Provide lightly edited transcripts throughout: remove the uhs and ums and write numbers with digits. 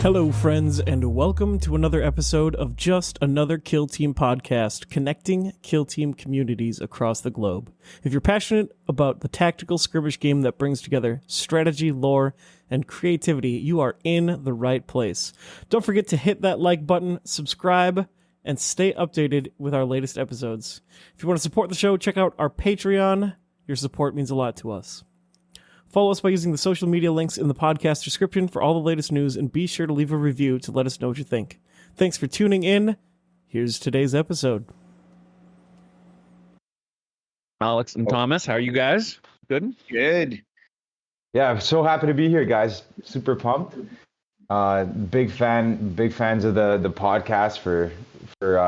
Hello, friends, and welcome to another episode of Just Another Kill Team podcast, connecting kill team communities across the globe. If you're passionate about the tactical skirmish game that brings together strategy, lore, and creativity, you are in the right place. Don't forget to hit that like button, subscribe, and stay updated with our latest episodes. If you want to support the show, check out our Patreon. Your support means a lot to us. Follow us by using the social media links in the podcast description for all the latest news, and be sure to leave a review to let us know what you think. Thanks for tuning in. Here's today's episode. Alex and Thomas, how are you guys? Good? Good. Yeah, I'm so happy to be here, guys. Super pumped. Big fans of the podcast for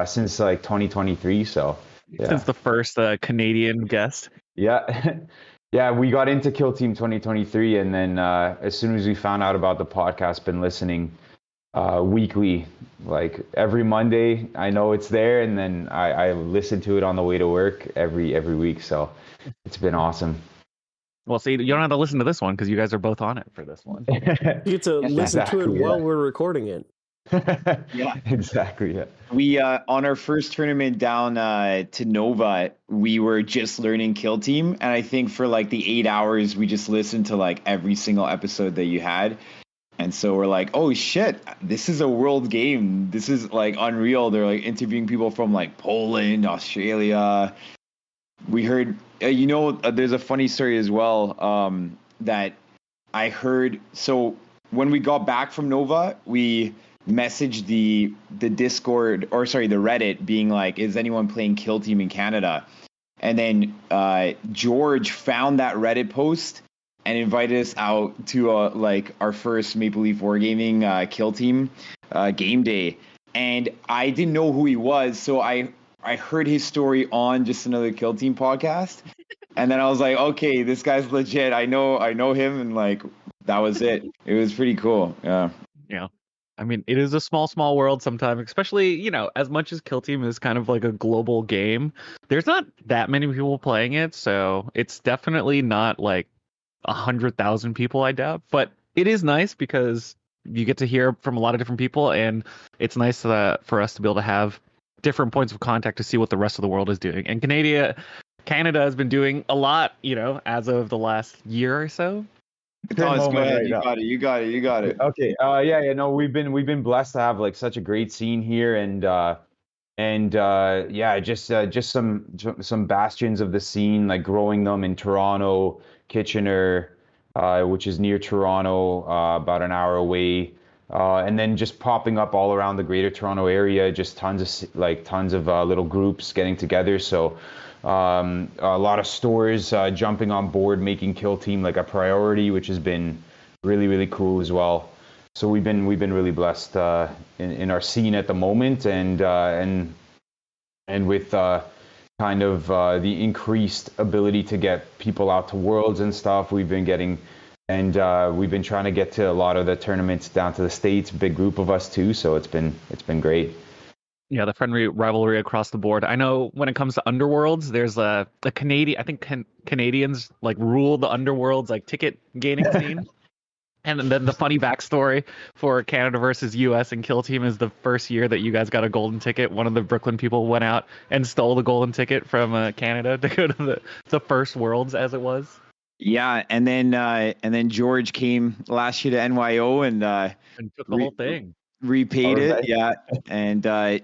since like 2023. So yeah. Since the first Canadian guest. Yeah. Yeah, we got into Kill Team 2023, and then as soon as we found out about the podcast, been listening weekly, like every Monday. I know it's there, and then I listen to it on the way to work every week. So it's been awesome. Well, see, you don't have to listen to this one because you guys are both on it for this one. You get to listen to it while we're recording it. Yeah, exactly. Yeah. We on our first tournament down to Nova, we were just learning Kill Team, and I think for like the 8 hours we just listened to like every single episode that you had, and so we're like, oh shit, this is a world game. This is like unreal. They're like interviewing people from like Poland, Australia. We heard, there's a funny story as well that I heard. So when we got back from Nova, we messaged the Discord, or sorry, the Reddit, being like, is anyone playing Kill Team in Canada? And then George found that Reddit post and invited us out to like our first Maple Leaf Wargaming Kill Team game day. And I didn't know who he was, so I heard his story on Just Another Kill Team podcast. And then I was like, okay, this guy's legit. I know him, and like that was it. It was pretty cool. Yeah. Yeah. I mean, it is a small world sometimes, especially, as much as Kill Team is kind of like a global game, there's not that many people playing it. So it's definitely not like 100,000 people, I doubt. But it is nice because you get to hear from a lot of different people. And it's nice for us to be able to have different points of contact to see what the rest of the world is doing. And Canada has been doing a lot, as of the last year or so. Thomas, go ahead. Right You got it. Okay. No, we've been blessed to have like such a great scene here, and just some bastions of the scene, like growing them in Toronto, Kitchener, which is near Toronto, about an hour away, and then just popping up all around the Greater Toronto area. Just tons of little groups getting together. So. A lot of stores jumping on board, making Kill Team like a priority, which has been really, really cool as well. So we've been really blessed in our scene at the moment, and with kind of the increased ability to get people out to Worlds and stuff. We've been trying to get to a lot of the tournaments down to the States. Big group of us too, so it's been great. Yeah, the friendly rivalry across the board. I know when it comes to Underworlds, there's a Canadian. I think Canadians like rule the Underworlds like ticket gaining scene. And then the funny backstory for Canada versus US and Kill Team is the first year that you guys got a golden ticket. One of the Brooklyn people went out and stole the golden ticket from Canada to go to the first Worlds, as it was. Yeah, and then George came last year to NYO and took the whole thing. Repaid it, yeah, and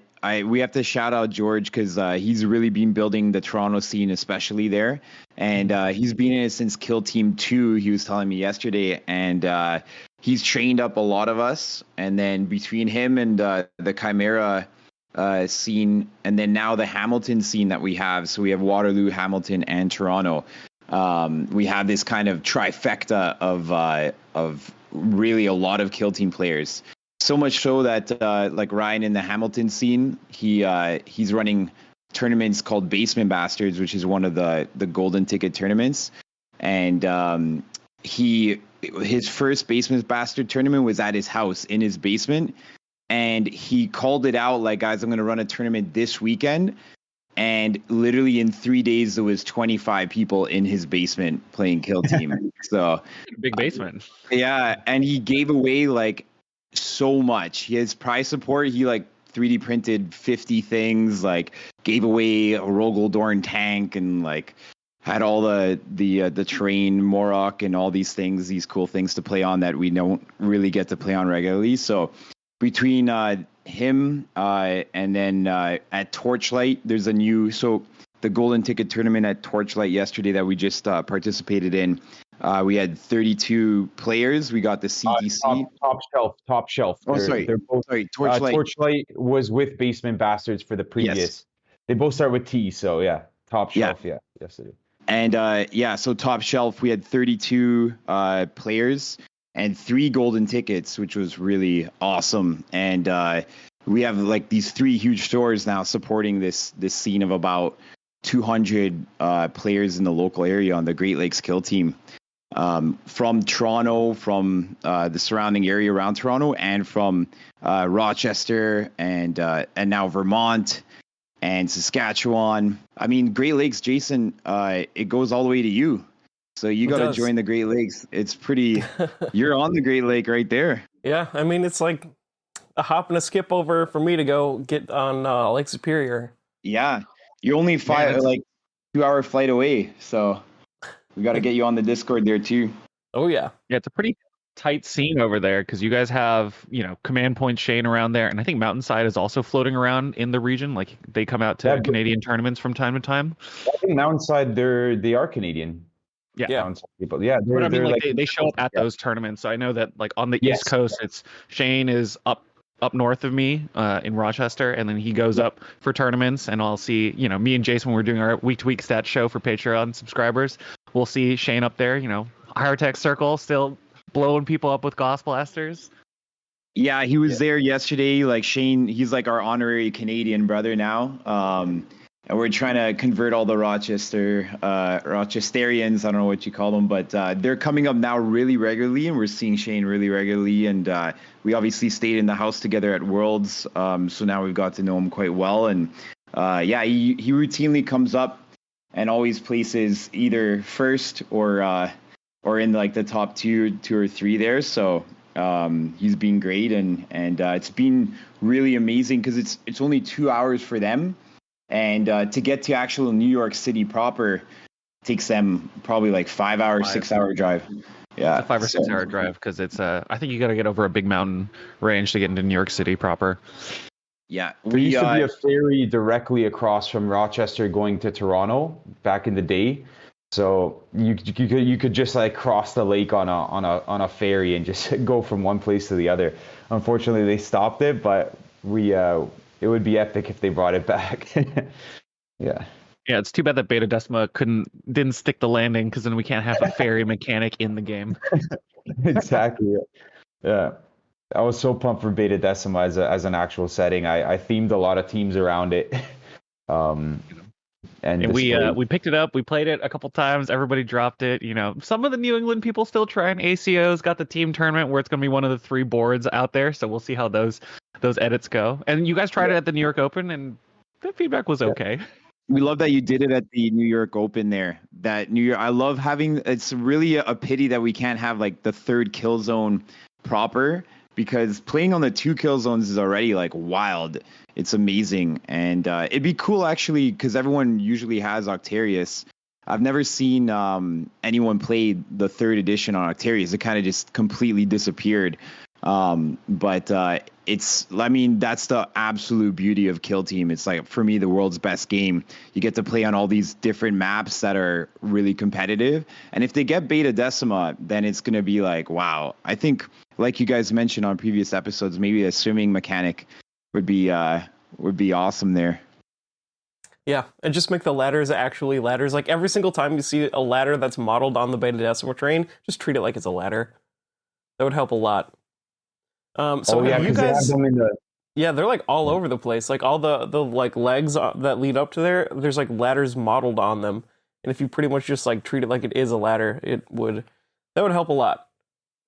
we have to shout out George because he's really been building the Toronto scene, especially there, and he's been in it since Kill Team 2. He was telling me yesterday, and he's trained up a lot of us. And then between him and the Chimera scene, and then now the Hamilton scene that we have, so we have Waterloo, Hamilton, and Toronto. We have this kind of trifecta of really a lot of Kill Team players. So much so that like Ryan in the Hamilton scene, he's running tournaments called Basement Bastards, which is one of the golden ticket tournaments. And his first Basement Bastard tournament was at his house in his basement. And he called it out like, guys, I'm going to run a tournament this weekend. And literally in 3 days, there was 25 people in his basement playing Kill Team. So big basement. Yeah. And he gave away like so much. His prize support, he like 3D printed 50 things, like gave away a Rogaldorn tank, and like had all the terrain, Morok, and all these things, these cool things to play on that we don't really get to play on regularly. So between him and then at Torchlight, there's a new, so the golden ticket tournament at Torchlight yesterday that we just participated in, we had 32 players. We got the CTC. Top shelf. Oh, sorry. They're both, Torchlight. Torchlight was with Basement Bastards for the previous. Yes. They both start with T, so yeah. Top shelf, yeah. Yes, they do. And so top shelf, we had 32 players and 3 golden tickets, which was really awesome. And we have like these 3 huge stores now supporting this scene of about 200 players in the local area on the Great Lakes Kill Team, from Toronto, from the surrounding area around Toronto, and from Rochester and now Vermont and Saskatchewan. I mean, Great Lakes, Jason, it goes all the way to you. So you got to join the Great Lakes. It's pretty, you're on the Great Lake right there. Yeah, I mean, it's like a hop and a skip over for me to go get on Lake Superior. Yeah, you're only 2-hour flight away. So we got to get you on the Discord there too. Oh, yeah. Yeah, it's a pretty tight scene over there because you guys have, Command Point Shane around there, and I think Mountainside is also floating around in the region. Like they come out to Canadian tournaments from time to time. I think Mountainside, they are Canadian. Yeah. Mountainside people. Yeah, but I mean, they show up at those tournaments. So I know that like on the East Coast, it's Shane is up north of me in Rochester, and then he goes up for tournaments, and I'll see, me and Jason, when we're doing our week-to-week stat show for Patreon subscribers, we'll see Shane up there, Higher Tech Circle, still blowing people up with Gauss blasters. Yeah, he was there yesterday. Like Shane, he's like our honorary Canadian brother now. And we're trying to convert all the Rochesterians, I don't know what you call them, but they're coming up now really regularly, and we're seeing Shane really regularly. And we obviously stayed in the house together at Worlds, so now we've got to know him quite well. And he routinely comes up and always places either first or in like the top two or three there. So he's been great, and it's been really amazing because it's only 2 hours for them. And to get to actual New York City proper takes them probably like 5 hours, 6 hour drive. Yeah, it's a 5 or 6 hour drive because it's I think you got to get over a big mountain range to get into New York City proper. Yeah, there used to be a ferry directly across from Rochester going to Toronto back in the day. So you could just like cross the lake on a ferry and just go from one place to the other. Unfortunately, they stopped it, but it would be epic if they brought it back. Yeah, it's too bad that Beta Decima didn't stick the landing, because then we can't have a ferry mechanic in the game. Exactly. Yeah, I was so pumped for Beta Decima as an actual setting. I themed a lot of teams around it. And we picked it up. We played it a couple times. Everybody dropped it. Some of the New England people still trying. ACO's got the team tournament where it's going to be one of the 3 boards out there. So we'll see how those edits go. And you guys tried it at the New York Open, and the feedback was okay. We love that you did it at the New York Open there. That New York, I love having. It's really a pity that we can't have like the 3rd kill zone proper, because playing on the 2 kill zones is already like wild. It's amazing. And it'd be cool actually, because everyone usually has Octarius. I've never seen anyone play the 3rd edition on Octarius. It kind of just completely disappeared. But that's the absolute beauty of Kill Team. It's like, for me, the world's best game. You get to play on all these different maps that are really competitive. And if they get Beta Decima, then it's going to be like, wow. I think, like you guys mentioned on previous episodes, maybe a swimming mechanic would be awesome there. Yeah, and just make the ladders actually ladders. Like every single time you see a ladder that's modeled on the Beta Decima terrain, just treat it like it's a ladder. That would help a lot. You guys? Yeah, they're like all over the place. Like all the like legs that lead up to there's like ladders modeled on them. And if you pretty much just like treat it like it is a ladder, that would help a lot.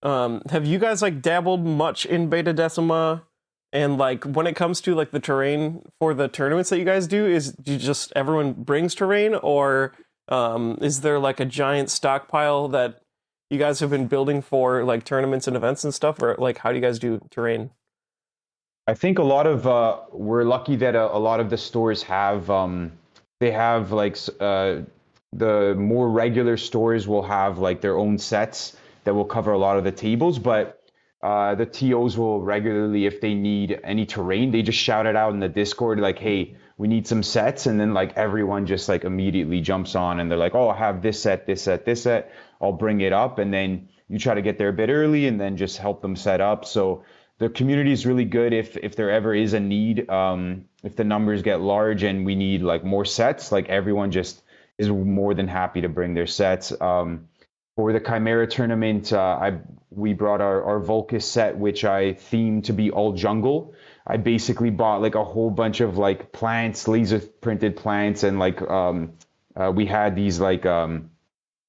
Have you guys like dabbled much in Beta Decima? And like when it comes to like the terrain for the tournaments that you guys do just everyone brings terrain, or is there like a giant stockpile that you guys have been building for like tournaments and events and stuff, or like how do you guys do terrain? I think a lot of we're lucky that a lot of the stores have they have like the more regular stores will have like their own sets that will cover a lot of the tables, but the TOs will regularly, if they need any terrain, they just shout it out in the Discord like, hey, we need some sets, and then like everyone just like immediately jumps on and they're like, oh, I have this set, this set, this set, I'll bring it up, and then you try to get there a bit early and then just help them set up. So the community is really good if there ever is a need, if the numbers get large and we need like more sets, like everyone just is more than happy to bring their sets. For the Chimera tournament, we brought our Volcus set, which I themed to be all jungle. I basically bought like a whole bunch of like plants, laser printed plants, and like we had these like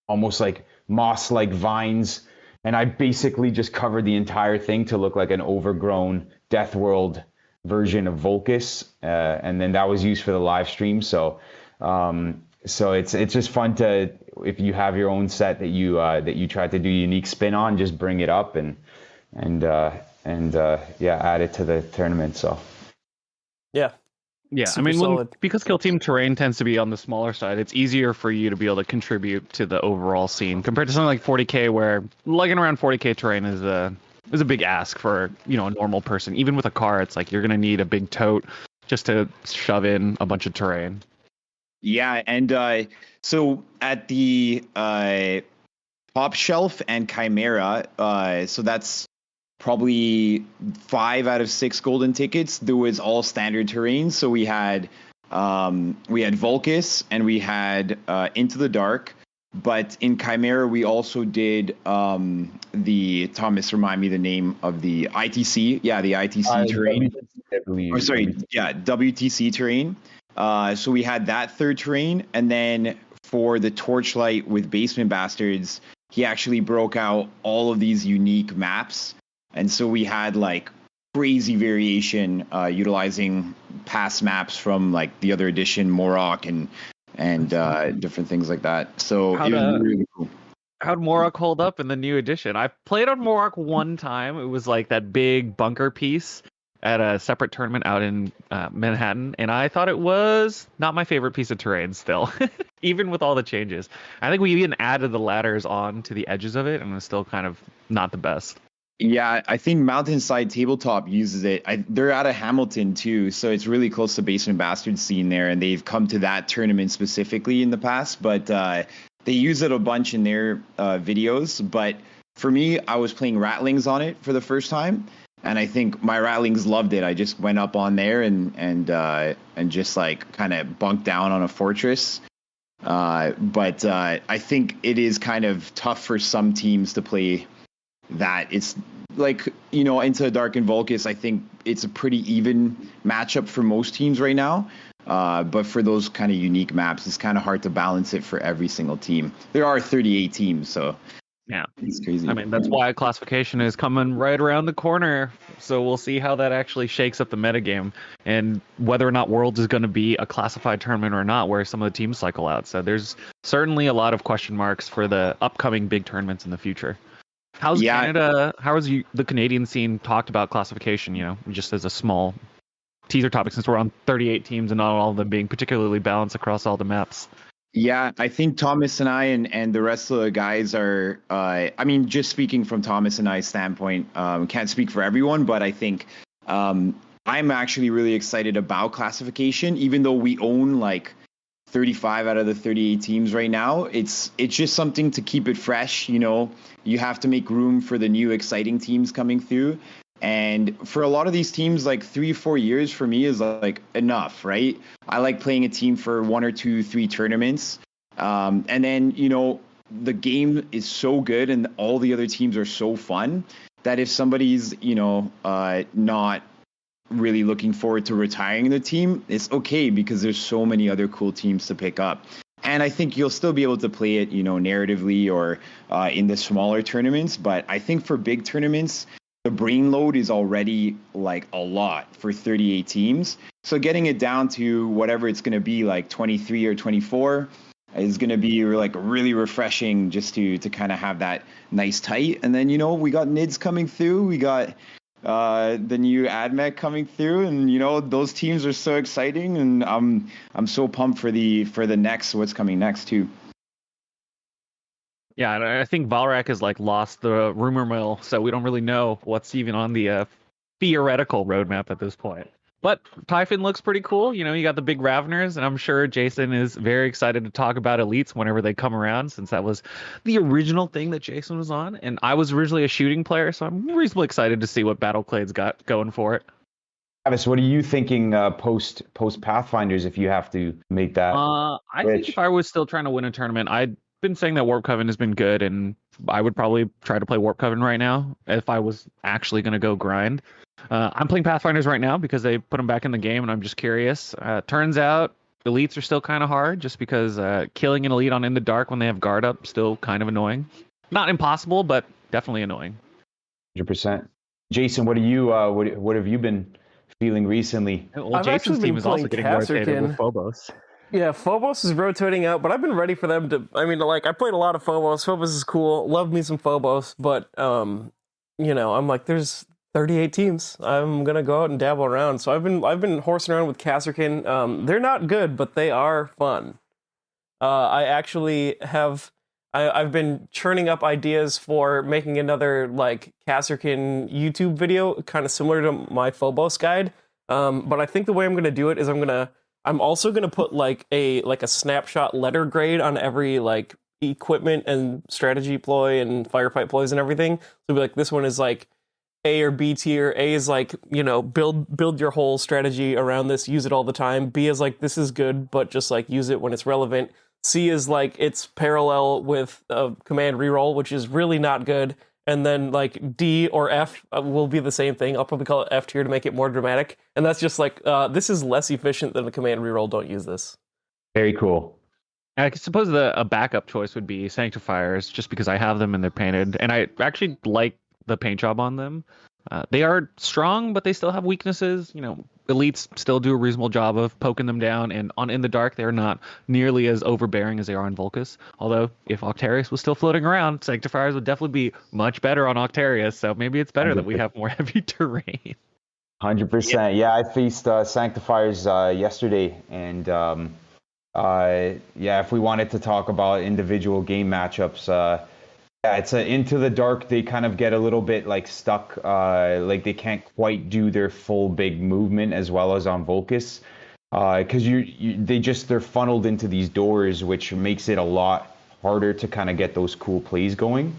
almost like moss like vines, and I basically just covered the entire thing to look like an overgrown Death World version of Volcus, and then that was used for the live stream. So it's just fun to, if you have your own set that you try to do a unique spin on, just bring it up and add it to the tournament. So yeah, I mean, because Kill Team terrain tends to be on the smaller side, it's easier for you to be able to contribute to the overall scene compared to something like 40K, where lugging around 40K terrain is a big ask for a normal person. Even with a car, it's like you're gonna need a big tote just to shove in a bunch of terrain. Yeah, and so at the Top Shelf and Chimera, so that's probably 5 out of 6 golden tickets. There was all standard terrain. So we had Volcus and we had Into the Dark. But in Chimera, we also did the, Thomas, remind me the name of the ITC. Yeah, the ITC terrain. WTC terrain. So we had that third terrain. And then for the Torchlight with Basement Bastards, he actually broke out all of these unique maps. And so we had like crazy variation utilizing past maps from like the other edition, Morok and different things like that. So it was really cool. How'd Morok hold up in the new edition? I played on Morok one time. It was like that big bunker piece at a separate tournament out in Manhattan, and I thought it was not my favorite piece of terrain still, even with all the changes. I think we even added the ladders on to the edges of it, and it was still kind of not the best. Yeah, I think Mountainside Tabletop uses it. They're out of Hamilton too, so it's really close to Basement Bastard scene there, and they've come to that tournament specifically in the past, but they use it a bunch in their videos. But for me, I was playing Rattlings on it for the first time, and I think my Rattlings loved it. I just went up on there and just like kind of bunked down on a fortress. But I think it is kind of tough for some teams to play that. It's like, Into Dark and Volcus, I think it's a pretty even matchup for most teams right now. But for those kind of unique maps, it's kind of hard to balance it for every single team. There are 38 teams, so yeah, it's crazy. I mean, that's why classification is coming right around the corner. So we'll see how that actually shakes up the metagame and whether or not Worlds is going to be a classified tournament or not, where some of the teams cycle out. So there's certainly a lot of question marks for the upcoming big tournaments in the future. How's Canada? How has the Canadian scene talked about classification? Just as a small teaser topic, since we're on 38 teams and not all of them being particularly balanced across all the maps. Yeah, I think Thomas and I and the rest of the guys are. I mean, just speaking from Thomas and I's standpoint, can't speak for everyone, but I think I'm actually really excited about classification, even though we own like 35 out of the 38 teams right now. It's just something to keep it fresh. You have to make room for the new exciting teams coming through. And for a lot of these teams, like 3 or 4 years for me is like enough, right? I like playing a team for 1 or 2, 3 tournaments. And then, the game is so good and all the other teams are so fun that if somebody's, not really looking forward to retiring the team, it's okay because there's so many other cool teams to pick up. And I think you'll still be able to play it, narratively or in the smaller tournaments. But I think for big tournaments, the brain load is already like a lot for 38 teams. So getting it down to whatever it's going to be, like 23 or 24, is going to be like really refreshing just to kind of have that nice tight. And then, you know, we got NIDS coming through. We got the new AdMech coming through, and you know, those teams are so exciting, and I'm so pumped for the next, what's coming next too. Yeah, and I think Valrak has like lost the rumor mill, so we don't really know what's even on the theoretical roadmap at this point. But Typhon looks pretty cool. You know, you got the big Raveners, and I'm sure Jason is very excited to talk about elites whenever they come around, since that was the original thing that Jason was on. And I was originally a shooting player, so I'm reasonably excited to see what Battleclade's got going for it. Travis, what are you thinking post Pathfinders if you have to make that? I think if I was still trying to win a tournament, I'd been saying that Warp Coven has been good, and I would probably try to play Warp Coven right now if I was actually going to go grind. I'm playing Pathfinders right now because they put them back in the game, and I'm just curious. Turns out elites are still kind of hard, just because killing an elite on In the Dark when they have guard up still kind of annoying. Not impossible, but definitely annoying. 100%. Jason, what are you? What have you been feeling recently? Well, I've Jason's actually team been is also playing getting rotated Kasrkin. with Phobos. Yeah, Phobos is rotating out, but I've been ready for them to. I mean, like, I played a lot of Phobos. Phobos is cool. Love me some Phobos, but you know, I'm like, there's 38 teams. I'm gonna go out and dabble around. So I've been horsing around with Kasrkin. They're not good, but they are fun. I actually have. I've been churning up ideas for making another like Kasrkin YouTube video, kind of similar to my Phobos guide. But I think the way I'm gonna do it is I'm also gonna put like a snapshot letter grade on every like equipment and strategy ploy and firefight ploys and everything. So be like, this one is like A or B tier. A is like, you know, build your whole strategy around this, use it all the time. B is like, this is good, but just like use it when it's relevant. C is like, it's parallel with command reroll, which is really not good. And then like D or F will be the same thing. I'll probably call it F tier to make it more dramatic. And that's just like, this is less efficient than the command reroll. Don't use this. Very cool. I suppose a backup choice would be Sanctifiers, just because I have them and they're painted, and I actually like the paint job on them. They are strong, but they still have weaknesses. You know, elites still do a reasonable job of poking them down, and on In the Dark, they're not nearly as overbearing as they are on Vulcus. Although, if Octarius was still floating around, Sanctifiers would definitely be much better on Octarius, so maybe it's better that we have more heavy terrain. 100%. Yeah, I faced Sanctifiers yesterday, and yeah, if we wanted to talk about individual game matchups, yeah, it's Into the Dark. They kind of get a little bit like stuck, like they can't quite do their full big movement as well as on Vulcus, because they're funneled into these doors, which makes it a lot harder to kind of get those cool plays going.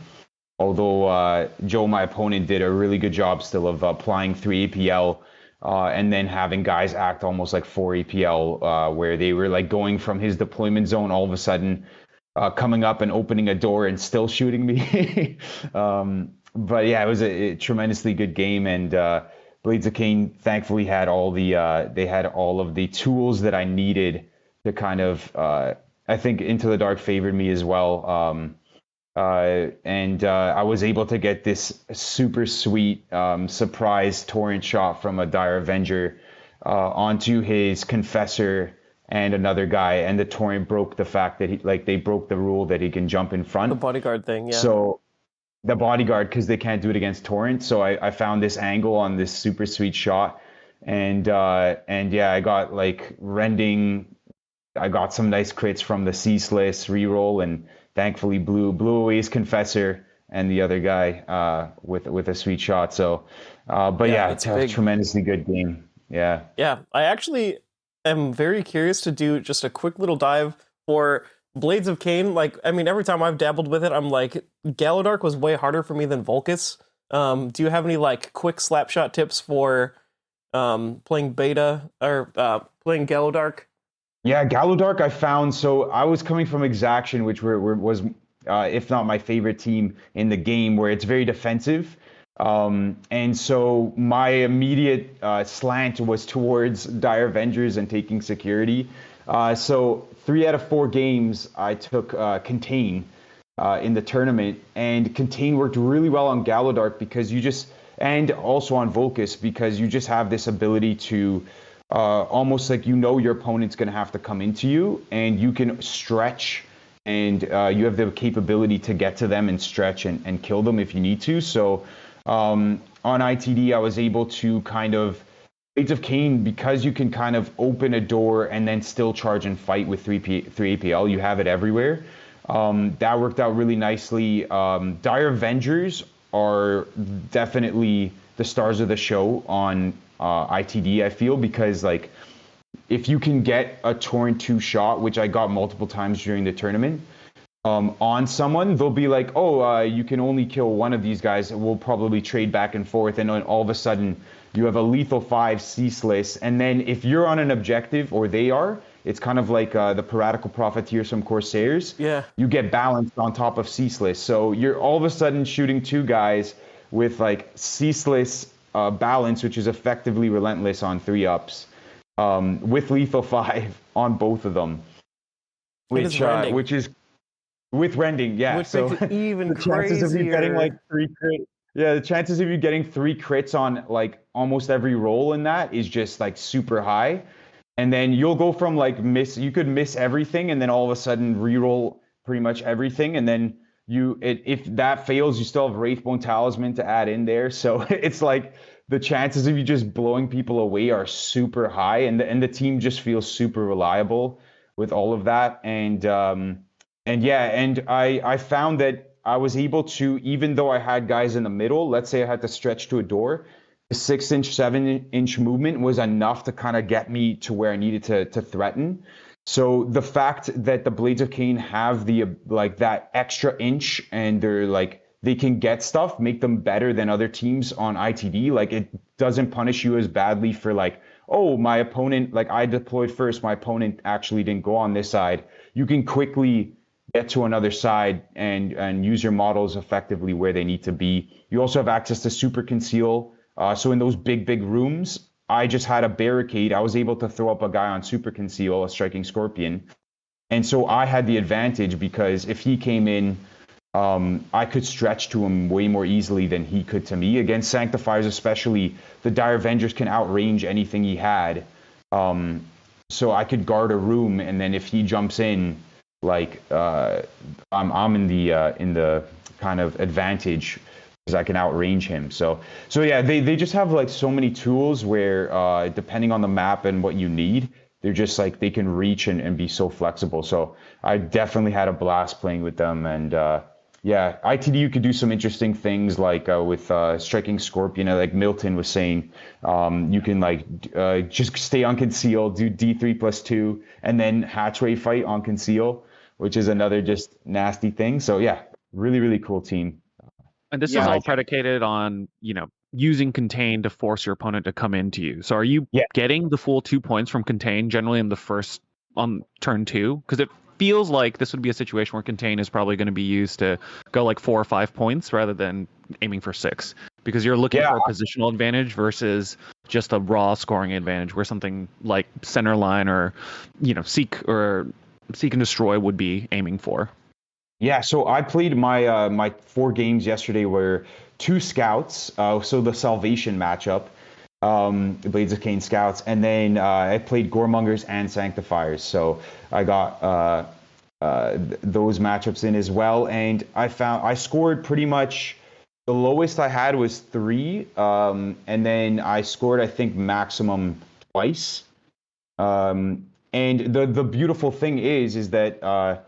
Although Joe, my opponent, did a really good job still of applying 3 APL and then having guys act almost like 4 APL, where they were like going from his deployment zone all of a sudden, coming up and opening a door and still shooting me. But yeah, it was a tremendously good game, and Blades of Khaine thankfully had all of the tools that I needed to kind of. I think Into the Dark favored me as well. And I was able to get this super sweet surprise torrent shot from a Dire Avenger onto his Confessor and another guy, and the torrent broke the fact that they broke the rule that he can jump in front. The bodyguard thing, yeah. So the bodyguard, because they can't do it against torrent. So I found this angle on this super sweet shot, and yeah, I got like rending. I got some nice crits from the ceaseless reroll, and thankfully blew away his Confessor and the other guy with a sweet shot. So, but yeah, it's a tremendously good game. Yeah. Yeah, I actually am very curious to do just a quick little dive for Blades of Khaine. Like, I mean, every time I've dabbled with it, I'm like, Gallowdark was way harder for me than Vulcus. Do you have any like quick slapshot tips for playing beta or playing Gallowdark? Yeah, Gallowdark I found, so I was coming from Exaction, which was, if not my favorite team in the game, where it's very defensive. And so my immediate slant was towards Dire Avengers and taking security. So 3 out of 4 games I took Contain in the tournament, and Contain worked really well on Gallowdark because and also on Vulcus, because you just have this ability to almost like your opponent's going to have to come into you, and you can stretch and you have the capability to get to them and stretch and kill them if you need to. So on ITD, I was able to kind of Blades of Khaine, because you can kind of open a door and then still charge and fight with 3 APL. You have it everywhere. That worked out really nicely. Dire Avengers are definitely the stars of the show on ITD, I feel, because like if you can get a Torrent 2 shot, which I got multiple times during the tournament, on someone, they'll be like, oh, you can only kill one of these guys. We'll probably trade back and forth. And then all of a sudden, you have a lethal 5 ceaseless. And then if you're on an objective, or they are, it's kind of like the piratical profiteers from Corsairs. Yeah. You get balanced on top of ceaseless. So you're all of a sudden shooting 2 guys with like ceaseless balance, which is effectively relentless on 3-ups, with lethal 5 on both of them. Which is with rending, yeah. Which so makes it even the chances of you getting crazier. like 3 crits, yeah, the chances of you getting 3 crits on like almost every roll in that is just like super high. And then you'll go from like you could miss everything, and then all of a sudden reroll pretty much everything, and then if that fails, you still have Wraithbone Talisman to add in there. So it's like the chances of you just blowing people away are super high, and the team just feels super reliable with all of that. And I found that I was able to, even though I had guys in the middle, let's say I had to stretch to a door, the 6-inch, 7-inch movement was enough to kind of get me to where I needed to threaten. So the fact that the Blades of Khaine have the like that extra inch, and they can get stuff, make them better than other teams on ITD. Like, it doesn't punish you as badly for like, oh, my opponent, like I deployed first, my opponent actually didn't go on this side. You can quickly get to another side and use your models effectively where they need to be. You also have access to super conceal. So in those big rooms, I just had a barricade. I was able to throw up a guy on super conceal, a striking scorpion. And so I had the advantage, because if he came in, I could stretch to him way more easily than he could to me. Against Sanctifiers especially, the Dire Avengers can outrange anything he had. So I could guard a room, and then if he jumps in, like I'm in the kind of advantage, because I can outrange him. So yeah, they just have like so many tools where depending on the map and what you need, they're just like, they can reach and be so flexible. So I definitely had a blast playing with them. And yeah, ITD, you could do some interesting things like with striking scorpion, like Milton was saying, you can like just stay on conceal, do D3+2, and then hatchway fight on conceal, which is another just nasty thing. So yeah, really cool team. And this is all predicated on, using Contain to force your opponent to come into you. So are you getting the full 2 points from Contain generally on turn 2? Because it feels like this would be a situation where Contain is probably going to be used to go like 4 or 5 points rather than aiming for 6. Because you're looking for a positional advantage versus just a raw scoring advantage, where something like center line or, Seek and Destroy would be aiming for. Yeah, so I played my my 4 games yesterday were 2 scouts, so the Salvation matchup, the Blades of Khaine scouts, and then I played Goremongers and Sanctifiers, so I got those matchups in as well, and I scored pretty much, the lowest I had was 3, and then I scored, I think, maximum twice, and the beautiful thing is that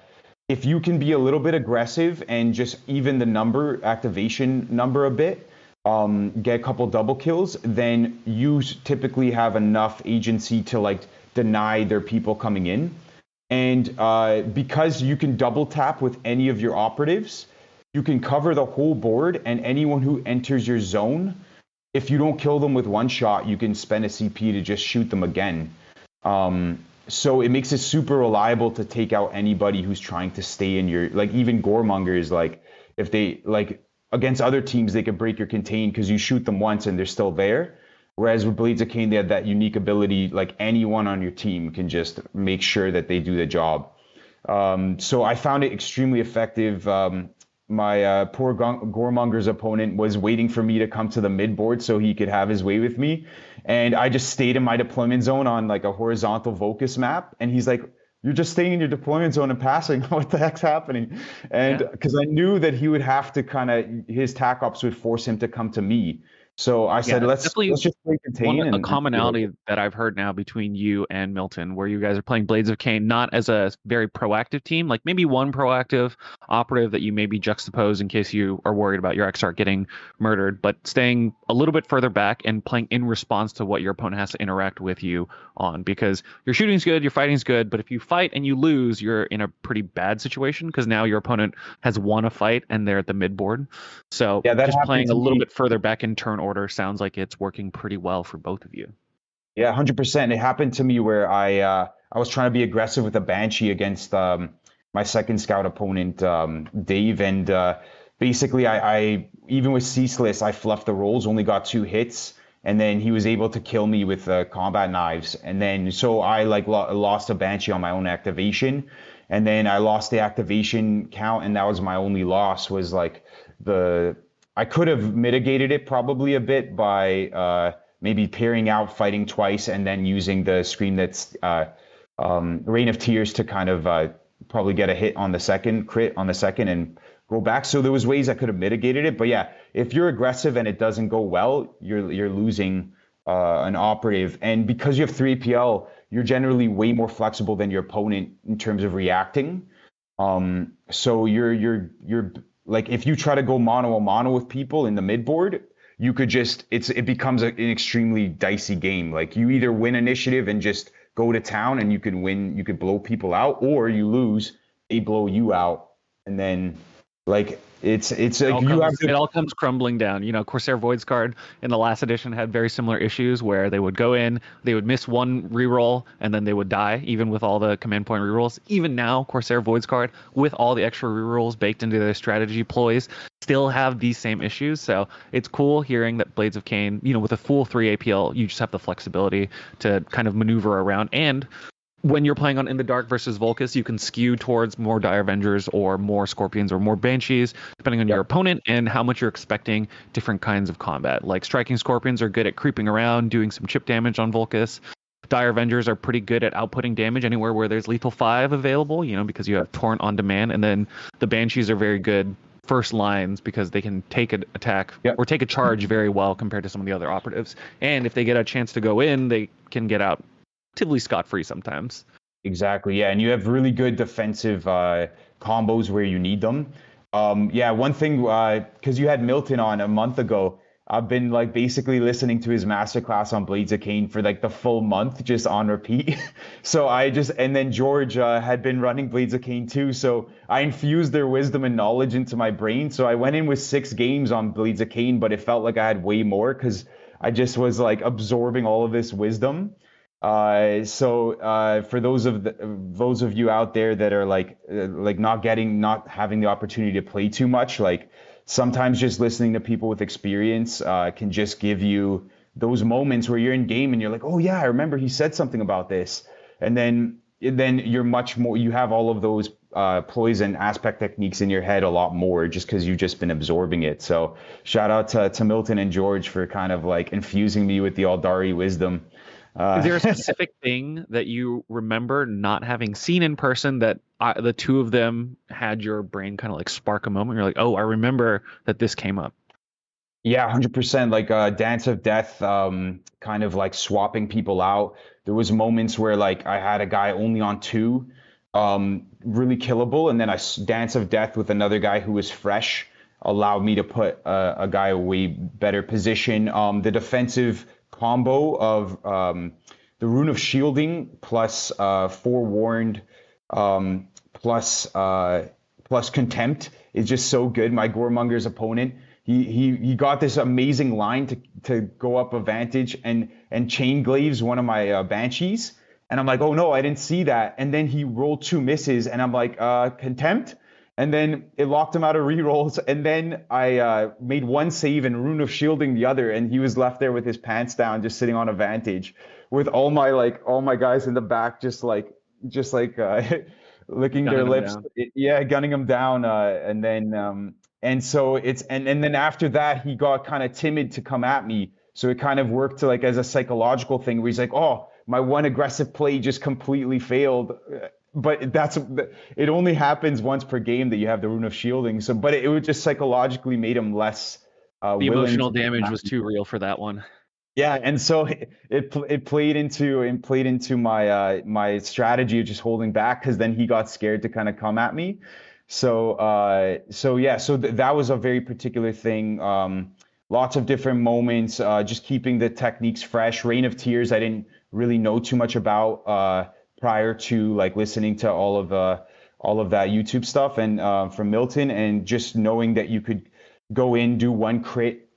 if you can be a little bit aggressive and just even the activation number a bit, get a couple double kills, then you typically have enough agency to like deny their people coming in. And because you can double tap with any of your operatives, you can cover the whole board, and anyone who enters your zone, if you don't kill them with one shot, you can spend a CP to just shoot them again. So it makes it super reliable to take out anybody who's trying to stay in your, like even Goremongers, like if they, like against other teams, they could break your Contain because you shoot them once and they're still there. Whereas with Blades of Khaine, they have that unique ability, like anyone on your team can just make sure that they do the job. So I found it extremely effective. My poor Goremonger's opponent was waiting for me to come to the mid board so he could have his way with me. And I just stayed in my deployment zone on like a horizontal Vocus map. And he's like, you're just staying in your deployment zone and passing. What the heck's happening? And Yeah. because I knew that he would have to his tac ops would force him to come to me. So I said, Yeah, it's let's definitely just play contain a and see what commonality that I've heard now between you and Milton, where you guys are playing Blades of Khaine not as a very proactive team, like maybe one proactive operative that you maybe juxtapose in case you are worried about your XR getting murdered, but staying a little bit further back and playing in response to what your opponent has to interact with you on, because your shooting's good, your fighting's good, but if you fight and you lose, you're in a pretty bad situation because now your opponent has won a fight and they're at the mid board. So Yeah, that just happened playing a to little me. bit further back in turn order sounds like it's working pretty well for both of you. Yeah, 100%. It happened to me where I was trying to be aggressive with a Banshee against my second scout opponent, Dave, and basically I even with Ceaseless, I fluffed the rolls, only got 2 hits, and then he was able to kill me with combat knives, and then so I like lost a Banshee on my own activation, and then I lost the activation count, and that was my only loss. Was like the I could have mitigated it probably a bit by maybe pairing out fighting twice and then using the Scream that's Rain of Tears to kind of probably get a hit on the second crit on the second and go back. So there was ways I could have mitigated it. But yeah, if you're aggressive and it doesn't go well, you're losing an operative. And because you have 3PL, you're generally way more flexible than your opponent in terms of reacting. So you're like if you try to go mano a mano with people in the mid board, you could just it becomes an extremely dicey game. Like you either win initiative and just go to town and you can win, you could blow people out, or you lose, they blow you out, and then like it's like you have It to. all comes crumbling down. You know, Corsair Void's card in the last edition had very similar issues where they would go in, they would miss one reroll, and then they would die, even with all the command point rerolls. Even now, Corsair Void's card, with all the extra rerolls baked into their strategy ploys, still have these same issues. So it's cool hearing that Blades of Khaine, you know, with a full 3 APL, you just have the flexibility to kind of maneuver around. And when you're playing on In the Dark versus Volcus, you can skew towards more Dire Avengers or more Scorpions or more Banshees, depending on your opponent and how much you're expecting different kinds of combat. Like Striking Scorpions are good at creeping around, doing some chip damage on Volcus. Dire Avengers are pretty good at outputting damage anywhere where there's Lethal 5 available, you know, because you have Torrent on demand. And then the Banshees are very good first lines because they can take an attack or take a charge very well compared to some of the other operatives. And if they get a chance to go in, they can get out relatively scot-free sometimes. Exactly, yeah, and you have really good defensive combos where you need them. Yeah, one thing, because you had Milton on a month ago, I've been like basically listening to his masterclass on Blades of Khaine for like the full month, just on repeat. So and then George had been running Blades of Khaine too, so I infused their wisdom and knowledge into my brain. So I went in with 6 games on Blades of Khaine, but it felt like I had way more because I just was like absorbing all of this wisdom. For those of you out there that are like not having the opportunity to play too much, like sometimes just listening to people with experience can just give you those moments where you're in game and you're like, oh yeah, I remember he said something about this, and then you're much more, you have all of those ploys and aspect techniques in your head a lot more just because you've just been absorbing it. So shout out to Milton and George for kind of like infusing me with the Aldari wisdom. Is there a specific thing that you remember not having seen in person that the two of them had your brain kind of like spark a moment? You're like, oh, I remember that this came up. Yeah, 100%. Like Dance of Death, kind of like swapping people out. There was moments where like I had a guy only on 2, really killable, and then Dance of Death with another guy who was fresh allowed me to put a guy a way better position. The defensive combo of the Rune of Shielding plus Forewarned plus Contempt is just so good. My Goremongers opponent, he got this amazing line to go up a vantage and chain glaives one of my Banshees, and I'm like, oh no, I didn't see that, and then he rolled 2 misses, and I'm like, Contempt. And then it locked him out of rerolls. And then I made 1 save and Rune of Shielding the other. And he was left there with his pants down, just sitting on a vantage with all my guys in the back, just like licking their lips. Yeah, gunning him down. And then after that, he got kind of timid to come at me. So it kind of worked to like as a psychological thing where he's like, oh, my one aggressive play just completely failed. but it only happens once per game that you have the Rune of Shielding. So, but it would just psychologically made him less The willing emotional to damage was too real for that one. Yeah, and so it played into my strategy of just holding back, because then he got scared to kind of come at me. That was a very particular thing. Lots of different moments, just keeping the techniques fresh. Rain of Tears, I didn't really know too much about prior to like listening to all of that YouTube stuff and from Milton, and just knowing that you could go in, do one crit.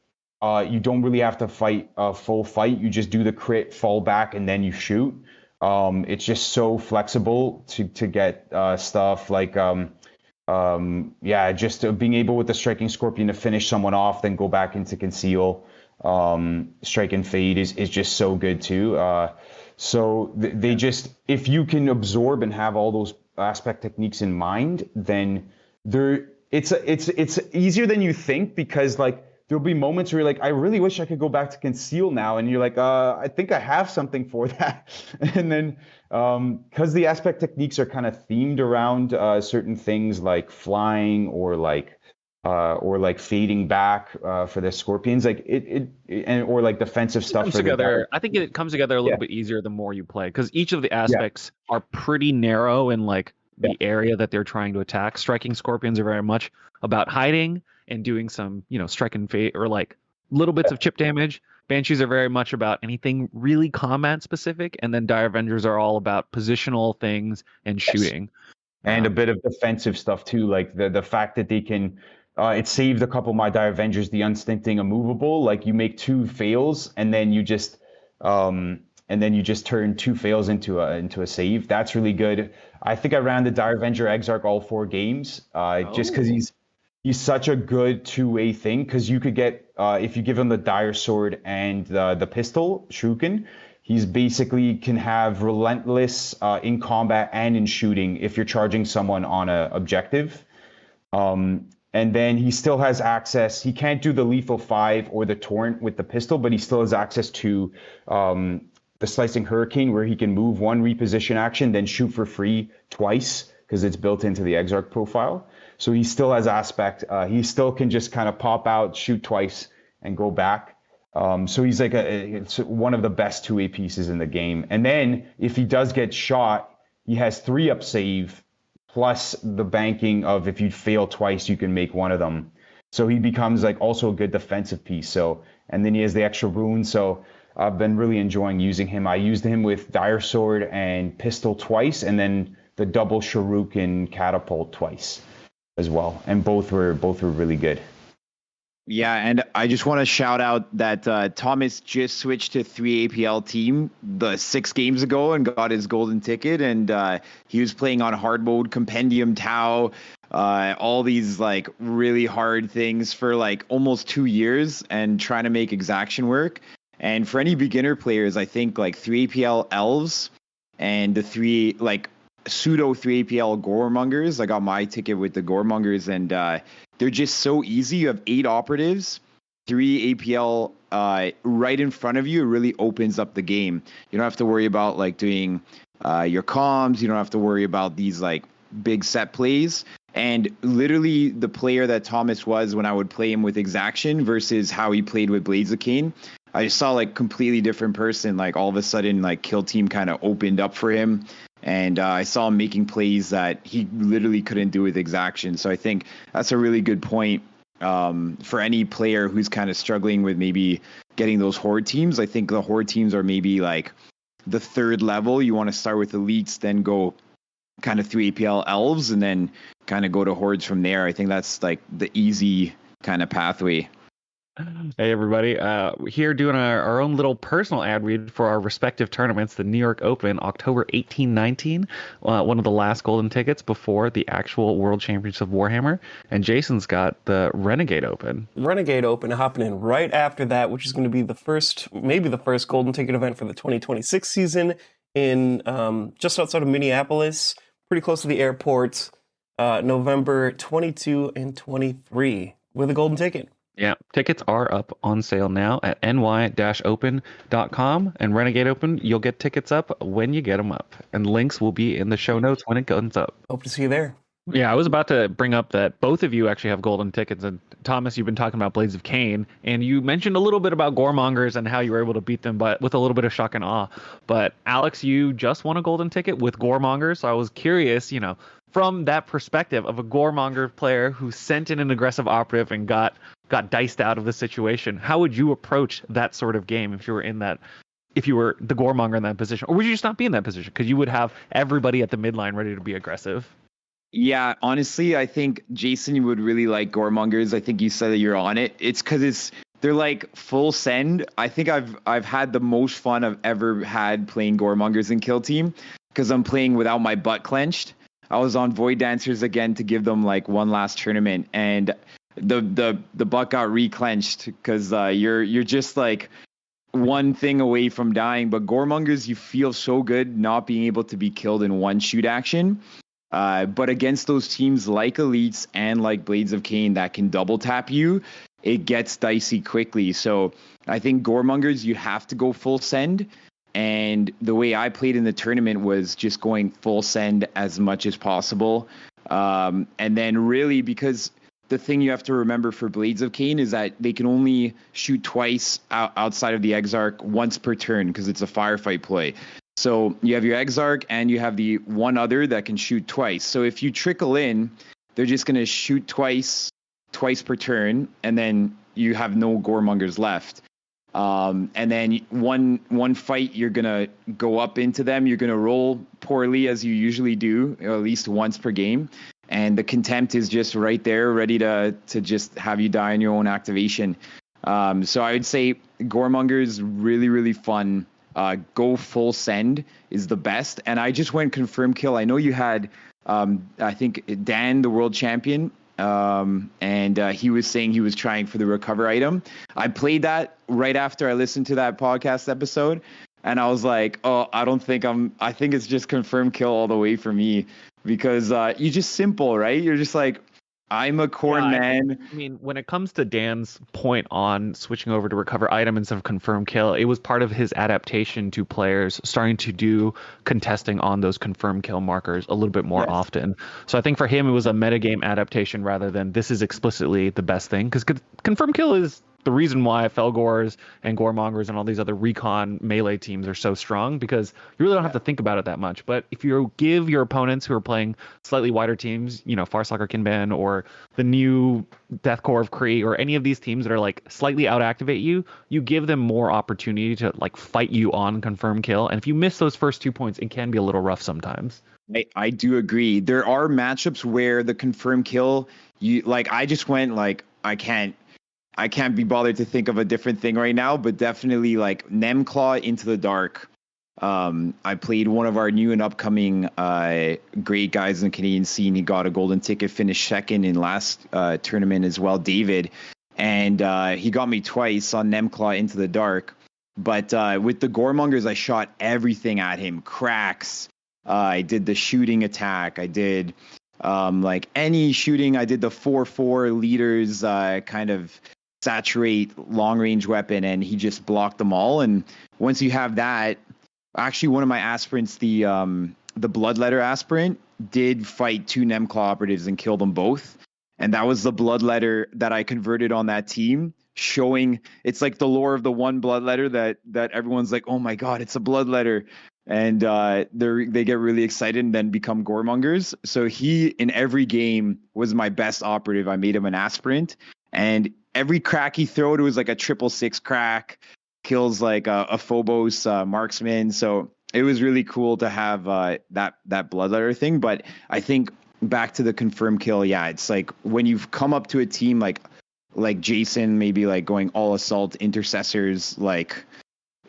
You don't really have to fight a full fight. You just do the crit, fall back, and then you shoot. It's just so flexible to get stuff like just being able with the Striking Scorpion to finish someone off, then go back into conceal. Strike and fade is just so good too. They just, if you can absorb and have all those aspect techniques in mind, then it's easier than you think, because like there'll be moments where you're like, I really wish I could go back to conceal now, and you're like, I think I have something for that. And then because the aspect techniques are kind of themed around certain things like flying or like fading back for the Scorpions, like or like defensive stuff for together. I think it comes together a little bit easier the more you play, because each of the aspects are pretty narrow in like the area that they're trying to attack. Striking Scorpions are very much about hiding and doing some, strike and fade or like little bits of chip damage. Banshees are very much about anything really combat specific, and then Dire Avengers are all about positional things and shooting. And a bit of defensive stuff too, like the fact that they can. It saved a couple of my Dire Avengers, the Unstinting Immovable. Like you make 2 fails, and then you just turn 2 fails into a save. That's really good. I think I ran the Dire Avenger Exarch all 4 games, just because he's such a good 2-way thing. Because you could get if you give him the Dire Sword and the pistol Shuriken, he's basically can have relentless in combat and in shooting if you're charging someone on a objective. And then he still has access. He can't do the lethal 5 or the torrent with the pistol, but he still has access to the Slicing Hurricane, where he can move 1 reposition action, then shoot for free twice, because it's built into the Exarch profile. So he still has aspect. He still can just kind of pop out, shoot twice, and go back. So he's like it's one of the best 2-way pieces in the game. And then if he does get shot, he has 3-up save, plus the banking of if you fail twice, you can make one of them. So he becomes like also a good defensive piece. So, and then he has the extra rune. So I've been really enjoying using him. I used him with Dire Sword and pistol twice, and then the double Shuriken catapult twice as well. And both were really good. Yeah, and I just want to shout out that Thomas just switched to 3 APL team 6 games ago and got his golden ticket, and he was playing on hard mode, Compendium Tau, all these like really hard things for like almost 2 years, and trying to make Exaction work. And for any beginner players, I think like 3 APL Elves and the 3 like pseudo 3 APL Goremongers. I got my ticket with the Goremongers, and they're just so easy. You have 8 operatives, 3 APL right in front of you. It really opens up the game. You don't have to worry about like doing your comms. You don't have to worry about these like big set plays. And literally the player that Thomas was when I would play him with Exaction versus how he played with Blades of Khaine, I just saw like completely different person. Like all of a sudden, like Kill Team kind of opened up for him. And I saw him making plays that he literally couldn't do with Exaction. So I think that's a really good point for any player who's kind of struggling with maybe getting those Horde teams. I think the Horde teams are maybe like the 3rd level. You want to start with Elites, then go kind of 3 APL Elves, and then kind of go to Hordes from there. I think that's like the easy kind of pathway. Hey everybody, here doing our own little personal ad read for our respective tournaments. The New York Open, October 18-19, one of the last golden tickets before the actual World Championships of Warhammer. And Jason's got the Renegade Open. Renegade Open hopping in right after that, which is going to be maybe the first golden ticket event for the 2026 season in just outside of Minneapolis, pretty close to the airport, November 22 and 23 with a golden ticket. Yeah, tickets are up on sale now at ny-open.com, and Renegade Open, you'll get tickets up when you get them up. And links will be in the show notes when it comes up. Hope to see you there. Yeah, I was about to bring up that both of you actually have golden tickets. And Thomas, you've been talking about Blades of Khaine, and you mentioned a little bit about Goremongers and how you were able to beat them, but with a little bit of shock and awe. But Alex, you just won a golden ticket with Goremongers, so I was curious, from that perspective of a Goremonger player who sent in an aggressive operative and got diced out of the situation. How would you approach that sort of game if you were the Goremonger in that position, or would you just not be in that position because you would have everybody at the midline ready to be aggressive? Yeah, honestly, I think Jason, you would really like Goremongers. I think you said that you're on it. It's because they're like full send. I think I've had the most fun I've ever had playing Goremongers in Kill Team because I'm playing without my butt clenched. I was on Void Dancers again to give them like one last tournament, and the butt got reclenched because you're just like one thing away from dying. But Goremongers, you feel so good not being able to be killed in one shoot action. But against those teams like Elites and like Blades of Khaine that can double tap you, it gets dicey quickly. So I think Goremongers, you have to go full send. And the way I played in the tournament was just going full send as much as possible. And then really, because the thing you have to remember for Blades of Khaine is that they can only shoot twice outside of the Exarch once per turn because it's a firefight play. So you have your Exarch and you have the one other that can shoot twice. So if you trickle in, they're just going to shoot twice per turn, and then you have no Goremongers left. And then one fight, you're going to go up into them. You're going to roll poorly as you usually do, at least once per game. And the contempt is just right there, ready to just have you die in your own activation. So I would say Goremongers, really, really fun. Go full send is the best. And I just went confirm kill. I know you had, I think, Dan, the world champion, and he was saying he was trying for the recover item. I played that right after I listened to that podcast episode, and I was like, oh, I think it's just confirm kill all the way for me, because you're just simple, right? You're just like, I'm a corn man. I mean, when it comes to Dan's point on switching over to recover item instead of confirm kill, it was part of his adaptation to players starting to do contesting on those confirm kill markers a little bit more often. So I think for him, it was a metagame adaptation rather than this is explicitly the best thing, because confirm kill is the reason why Felgors and Goremongers and all these other recon melee teams are so strong, because you really don't have to think about it that much. But if you give your opponents who are playing slightly wider teams, Farstalker Kinban or the new Deathcore of Kree or any of these teams that are like slightly out activate you, you give them more opportunity to like fight you on confirm kill. And if you miss those first 2 points, it can be a little rough sometimes. I do agree. There are matchups where the confirm kill, I just went like, I can't be bothered to think of a different thing right now, but definitely like Nemclaw Into the Dark. I played one of our new and upcoming great guys in the Canadian scene. He got a golden ticket, finished second in last tournament as well, David. And he got me twice on Nemclaw Into the Dark. But with the Goremongers, I shot everything at him. Cracks. I did the shooting attack. I did like any shooting. I did the 4-4 leaders kind of saturate long range weapon, and he just blocked them all. And once you have that, actually one of my aspirants, the Bloodletter aspirant, did fight 2 Nemclaw operatives and kill them both. And that was the Bloodletter that I converted on that team, showing it's like the lore of the one Bloodletter that everyone's like, oh my god, it's a Bloodletter. And they get really excited and then become Goremongers. So he, in every game, was my best operative. I made him an aspirant, and every crack he throwed, it was like a 666 crack, kills like a Phobos marksman. So it was really cool to have that Bloodletter thing. But I think back to the confirm kill, yeah, it's like when you've come up to a team like Jason, maybe like going all assault intercessors, like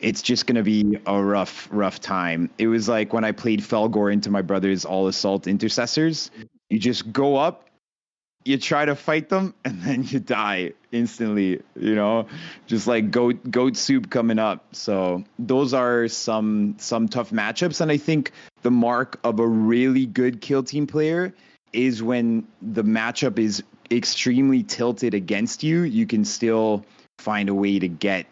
it's just going to be a rough time. It was like when I played Felgor into my brother's all assault intercessors. You just go up, you try to fight them, and then you die instantly, just like goat soup coming up. So those are some tough matchups. And I think the mark of a really good kill team player is when the matchup is extremely tilted against you, you can still find a way to get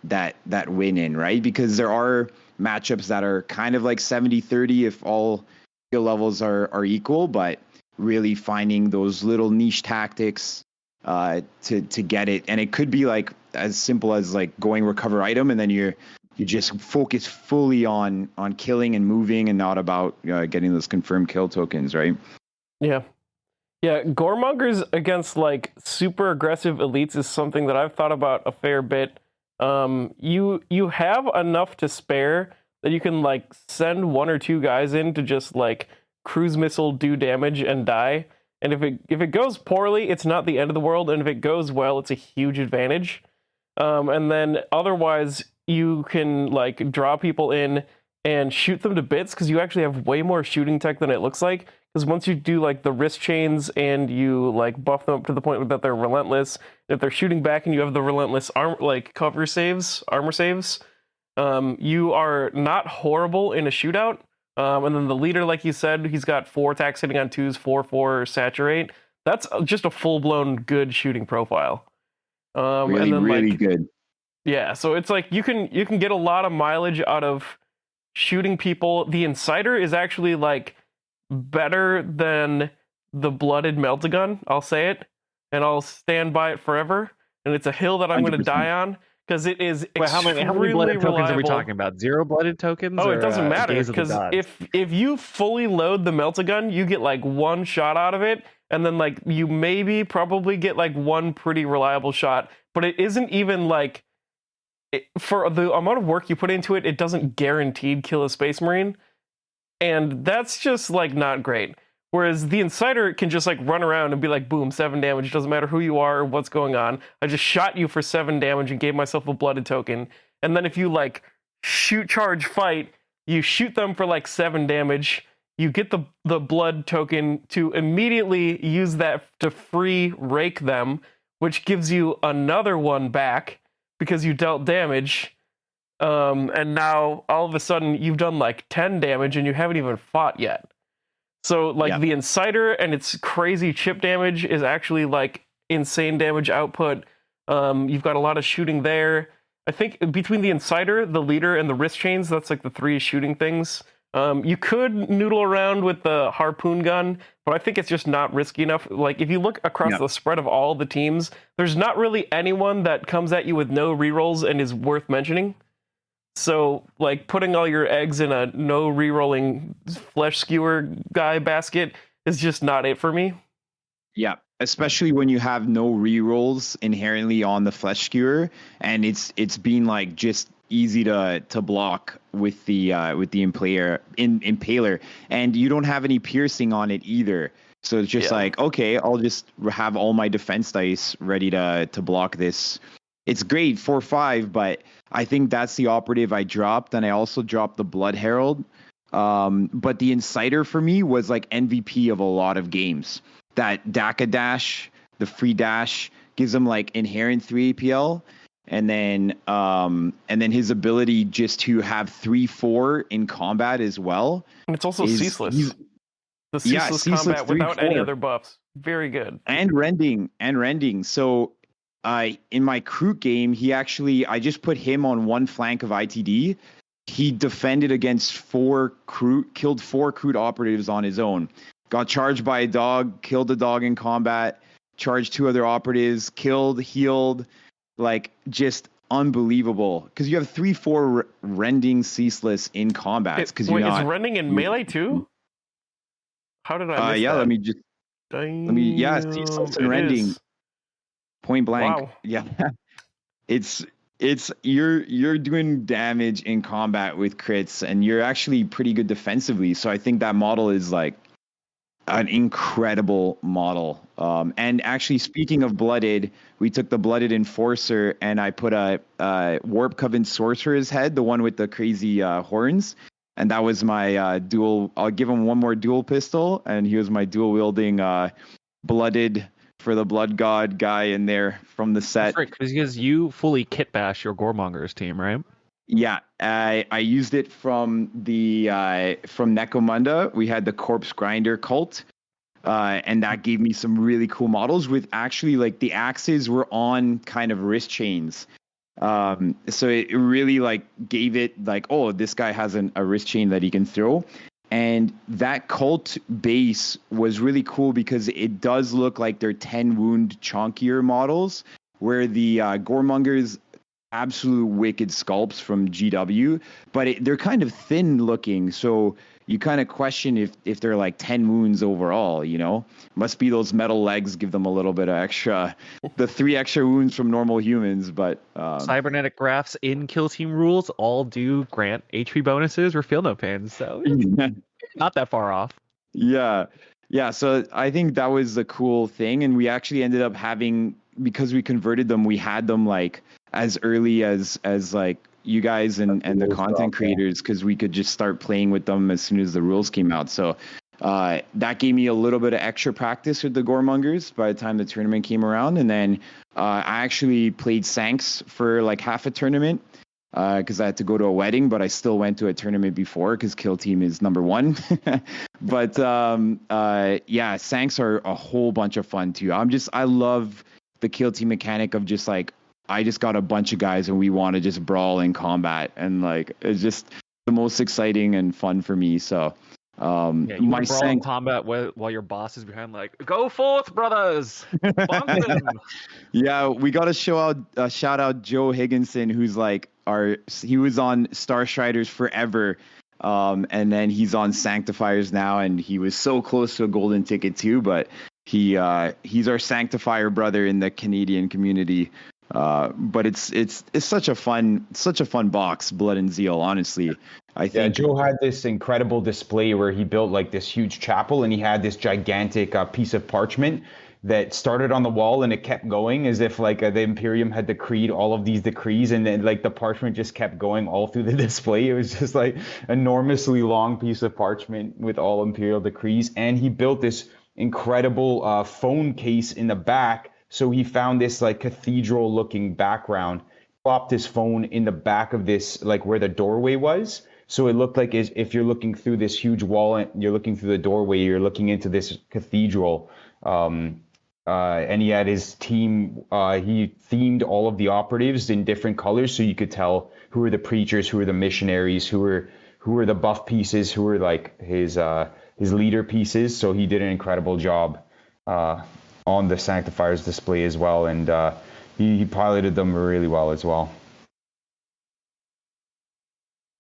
that win in, right? Because there are matchups that are kind of like 70-30 if all skill levels are equal, but really finding those little niche tactics to get it. And it could be like as simple as like going recover item, and then you just focus fully on killing and moving and not about getting those confirmed kill tokens, right? Yeah. Yeah, Goremongers against like super aggressive elites is something that I've thought about a fair bit. You have enough to spare that you can like send 1 or 2 guys in to just like cruise missile, do damage, and die. And if it goes poorly, it's not the end of the world, and if it goes well, it's a huge advantage. And then otherwise, you can like draw people in and shoot them to bits because you actually have way more shooting tech than it looks like. Because once you do like the wrist chains and you like buff them up to the point that they're relentless, if they're shooting back and you have the relentless armor saves, you are not horrible in a shootout. And then the leader, like you said, he's got 4 attacks hitting on 2s, 4/4 saturate. That's just a full blown good shooting profile. Really good. Yeah, so it's like you can get a lot of mileage out of shooting people. The Inciter is actually like better than the Blooded Meltagun. I'll say it, and I'll stand by it forever. And it's a hill that I'm going to die on because it is extremely how many blooded reliable. tokens are we talking about? 0 blooded tokens? Oh, or, it doesn't matter Gaze of the because Gods? if you fully load the Meltagun, you get like 1 shot out of it, and then like you probably get like 1 pretty reliable shot, but it isn't even like for the amount of work you put into it, it doesn't guaranteed kill a Space Marine, and that's just like not great. Whereas the Inciter can just like run around and be like, boom, 7 damage. Doesn't matter who you are or what's going on. I just shot you for 7 damage and gave myself a blooded token. And then if you like shoot, charge, fight, you shoot them for like 7 damage. You get the blood token to immediately use that to free rake them, which gives you another 1 back because you dealt damage. And now all of a sudden you've done like 10 damage and you haven't even fought yet. So like the Inciter and its crazy chip damage is actually like insane damage output. You've got a lot of shooting there. I think between the Inciter, the leader, and the wrist chains, that's like the 3 shooting things. You could noodle around with the harpoon gun, but I think it's just not risky enough. Like if you look across the spread of all the teams, there's not really anyone that comes at you with no rerolls and is worth mentioning. So, like, putting all your eggs in a no rerolling flesh skewer guy basket is just not it for me. Yeah, especially when you have no rerolls inherently on the flesh skewer, and it's been like just easy to block with the impaler, and you don't have any piercing on it either. So it's just like, okay, I'll just have all my defense dice ready to block this. It's great 4/5, but I think that's the operative I dropped, and I also dropped the Blood Herald. But the Inciter for me was like MVP of a lot of games. That Daka dash, the free dash, gives him like inherent 3 APL, and then his ability just to have 3/4 in combat as well. And it's also ceaseless. The ceaseless combat without any other buffs. Very good. And rending. So in my Kroot game, I just put him on one flank of ITD. He defended against 4 Kroot, killed 4 Kroot operatives on his own. Got charged by a dog, killed a dog in combat, charged 2 other operatives, killed, healed, like just unbelievable. Because you have 3/4 rending ceaseless in combat. Is rending in melee too? How did I miss that? Ceaseless and rending. Point blank. Wow. Yeah. It's you're doing damage in combat with crits, and you're actually pretty good defensively. So I think that model is like an incredible model. And actually, speaking of blooded, we took the blooded enforcer, and I put a Warp Coven sorcerer's head, the one with the crazy horns, and that was my dual. I'll give him one more dual pistol, and he was my dual wielding blooded for the Blood God guy in there from the set. Because you fully kitbash your Goremongers team, right? Yeah, I used it from the from Necromunda. We had the Corpse Grinder cult. And that gave me some really cool models with actually like the axes were on kind of wrist chains. So it really like gave it like, oh, this guy has a wrist chain that he can throw. And that cult base was really cool because it does look like they're 10 wound chunkier models, where the Goremongers absolute wicked sculpts from GW, but they're kind of thin looking. So you kind of question if they're like 10 wounds overall, you know? Must be those metal legs give them a little bit of extra, the 3 extra wounds from normal humans, but... Cybernetic graphs in Kill Team rules all do grant HP bonuses or feel no pains, so not that far off. Yeah. So I think that was the cool thing, and we actually ended up having, because we converted them, we had them like as early as like you guys and the content creators, because we could just start playing with them as soon as the rules came out. So that gave me a little bit of extra practice with the Goremongers by the time the tournament came around. And then I actually played Sanks for like half a tournament because I had to go to a wedding, but I still went to a tournament before because Kill Team is number 1. But yeah, Sanks are a whole bunch of fun too. I love the Kill Team mechanic of just like, I just got a bunch of guys and we want to just brawl in combat, and like it's just the most exciting and fun for me. So you my brawl in combat while your boss is behind, like, go forth, brothers. Yeah, we got to shout out Joe Higginson, who's like he was on Star Striders forever, and then he's on Sanctifiers now, and he was so close to a golden ticket too, but he's our Sanctifier brother in the Canadian community. But it's such a fun box, Blood and Zeal, honestly. I think Joe had this incredible display where he built like this huge chapel, and he had this gigantic piece of parchment that started on the wall, and it kept going as if like the Imperium had decreed all of these decrees, and then like the parchment just kept going all through the display. It was just like enormously long piece of parchment with all Imperial decrees, and he built this incredible phone case in the back. So he found this like cathedral looking background, plopped his phone in the back of this, like where the doorway was. So it looked like if you're looking through this huge wall and you're looking through the doorway, you're looking into this cathedral. And he had his team, he themed all of the operatives in different colors. So you could tell who were the preachers, who were the missionaries, who were the buff pieces, who were like his leader pieces. So he did an incredible job on the Sanctifiers display as well, and he piloted them really well as well.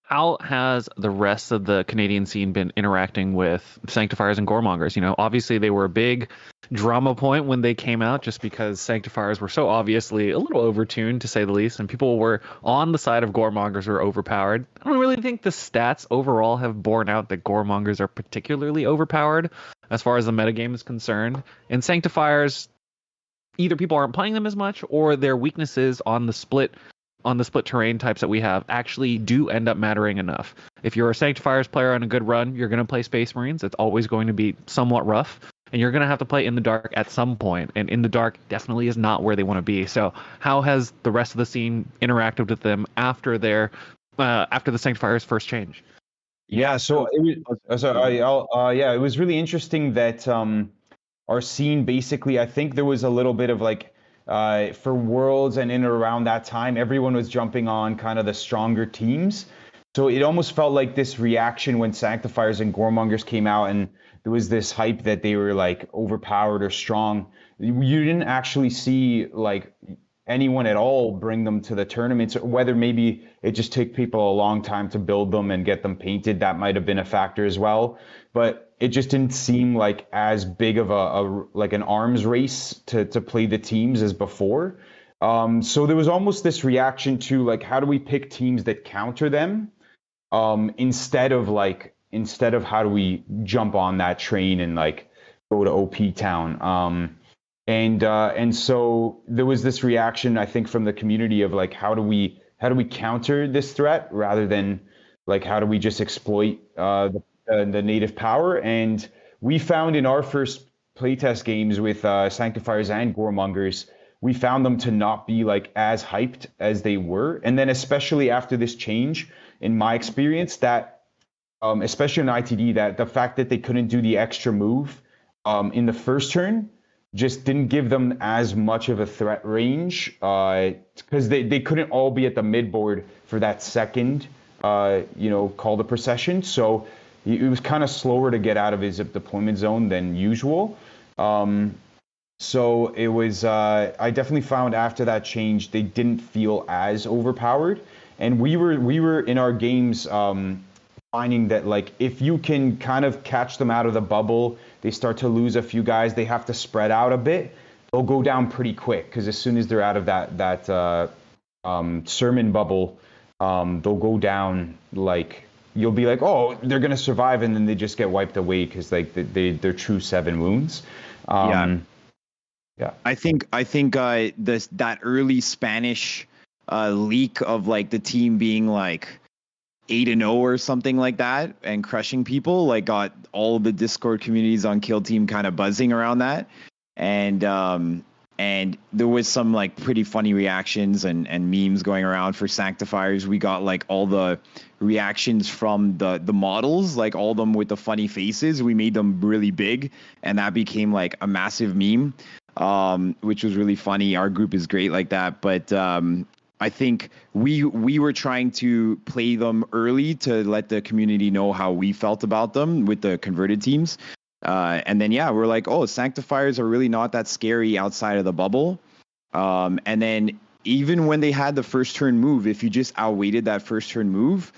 How has the rest of the Canadian scene been interacting with Sanctifiers and Goremongers? You know, obviously they were a big drama point when they came out, just because Sanctifiers were so obviously a little overtuned, to say the least, and people were on the side of Goremongers were overpowered. I don't really think the stats overall have borne out that Goremongers are particularly overpowered as far as the metagame is concerned. And Sanctifiers, either people aren't playing them as much, or their weaknesses on the split terrain types that we have actually do end up mattering enough. If you're a Sanctifiers player on a good run, you're going to play Space Marines. It's always going to be somewhat rough, and you're going to have to play in the dark at some point, and in the dark definitely is not where they want to be. So how has the rest of the scene interacted with them after the Sanctifiers first change? Yeah, so it was really interesting that our scene basically, I think there was a little bit of like, for Worlds and in and around that time, everyone was jumping on kind of the stronger teams. So it almost felt like this reaction when Sanctifiers and Goremongers came out, and there was this hype that they were like overpowered or strong. You didn't actually see like anyone at all bring them to the tournaments, whether maybe it just took people a long time to build them and get them painted. That might have been a factor as well, but it just didn't seem like as big of like an arms race to play the teams as before. So there was almost this reaction to like, how do we pick teams that counter them, instead of how do we jump on that train and like go to OP town. And so there was this reaction, I think, from the community of like, how do we counter this threat rather than like, how do we just exploit the native power? And we found in our first playtest games with Sanctifiers and Goremongers, we found them to not be like as hyped as they were. And then especially after this change, in my experience, that especially in ITD, that the fact that they couldn't do the extra move in the first turn just didn't give them as much of a threat range because they couldn't all be at the mid board for that second, call the procession. So it was kind of slower to get out of his deployment zone than usual. So it was, I definitely found after that change, they didn't feel as overpowered. And we were in our games finding that, like, if you can kind of catch them out of the bubble, they start to lose a few guys, they have to spread out a bit, they'll go down pretty quick, because as soon as they're out of that sermon bubble, they'll go down, like, you'll be like, oh, they're going to survive, and then they just get wiped away because, like, they're true 7 wounds. Yeah. I think that early Spanish leak of, like, the team being like 8-0 or something like that and crushing people, like, got all the Discord communities on Kill Team kind of buzzing around that. And there was some, like, pretty funny reactions and memes going around for Sanctifiers. We got, like, all the reactions from the models, like, all of them with the funny faces. We made them really big, and that became, like, a massive meme, which was really funny. Our group is great like that. But I think we were trying to play them early to let the community know how we felt about them with the converted teams. And then, we're like, oh, Sanctifiers are really not that scary outside of the bubble. And then even when they had the first turn move, if you just outweighted that first turn move,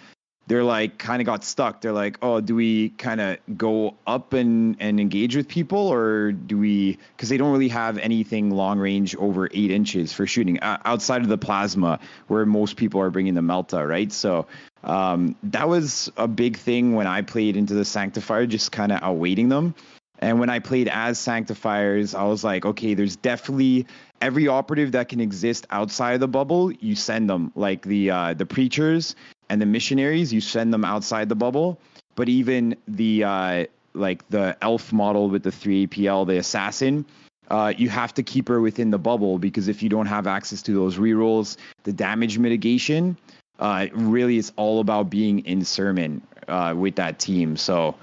they're like kind of got stuck. They're like, oh, do we kind of go up and engage with people, or do we, because they don't really have anything long range over 8 inches for shooting outside of the plasma, where most people are bringing the Melta, right? So that was a big thing when I played into the Sanctifier, just kind of outweighting them. And when I played as Sanctifiers, I was like, okay, there's definitely every operative that can exist outside of the bubble, you send them, like the preachers and the missionaries, you send them outside the bubble. But even the like the elf model with the 3 APL, the assassin, you have to keep her within the bubble, because if you don't have access to those rerolls, the damage mitigation, really is all about being in sermon with that team. So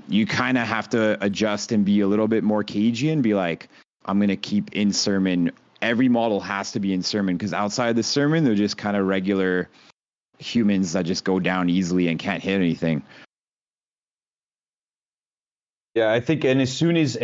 you kind of have to adjust and be a little bit more cagey and be like, I'm going to keep in sermon. Every model has to be in sermon, because outside the sermon, they're just kind of regular humans that just go down easily and can't hit anything. Yeah, I think, and as soon as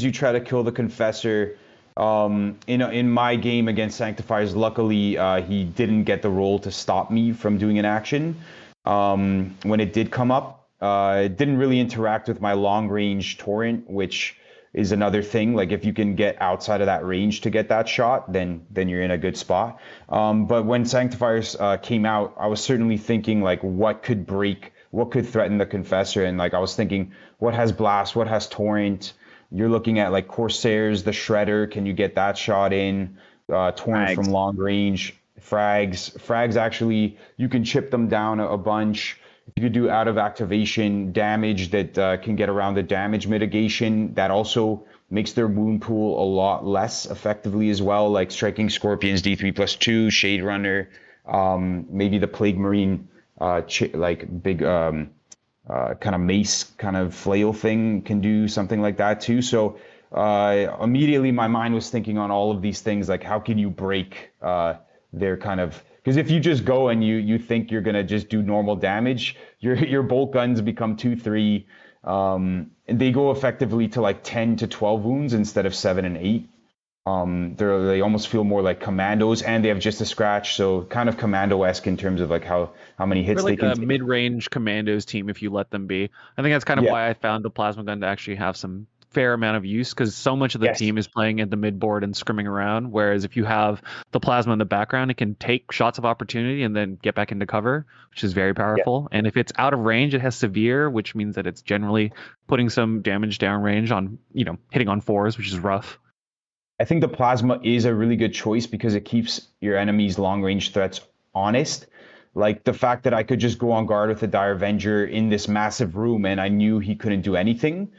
you try to kill the Confessor, in my game against Sanctifiers, luckily he didn't get the roll to stop me from doing an action. When it did come up, it didn't really interact with my long range torrent, which is another thing. Like, if you can get outside of that range to get that shot, then you're in a good spot. But when Sanctifiers came out, I was certainly thinking, like, what could threaten the Confessor? And, like, I was thinking, what has Blast? What has Torrent? You're looking at, like, Corsairs, the Shredder. Can you get that shot in? Torrent from long range. Frags actually, you can chip them down a bunch. You could do out of activation damage that can get around the damage mitigation. That also makes their wound pool a lot less effectively as well, like Striking Scorpions, D3+2, Shade Runner, maybe the Plague Marine, like big kind of mace kind of flail thing can do something like that too. So immediately my mind was thinking on all of these things, like, how can you break their kind of, because if you just go and you think you're gonna just do normal damage, your bolt guns become 2-3, and they go effectively to like 10 to 12 wounds instead of 7 and 8. They almost feel more like commandos, and they have just a scratch, so kind of commando-esque in terms of like how many hits like they can a mid-range commandos team if you let them be. I think that's kind of why I found the plasma gun to actually have some fair amount of use, because so much of the team is playing at the mid board and scrimming around, whereas if you have the plasma in the background, it can take shots of opportunity and then get back into cover, which is very powerful. And if it's out of range, it has severe, which means that it's generally putting some damage down range on, hitting on 4s, which is rough. I think the plasma is a really good choice because it keeps your enemy's long range threats honest. Like, the fact that I could just go on guard with the Dire Avenger in this massive room and I knew he couldn't do anything,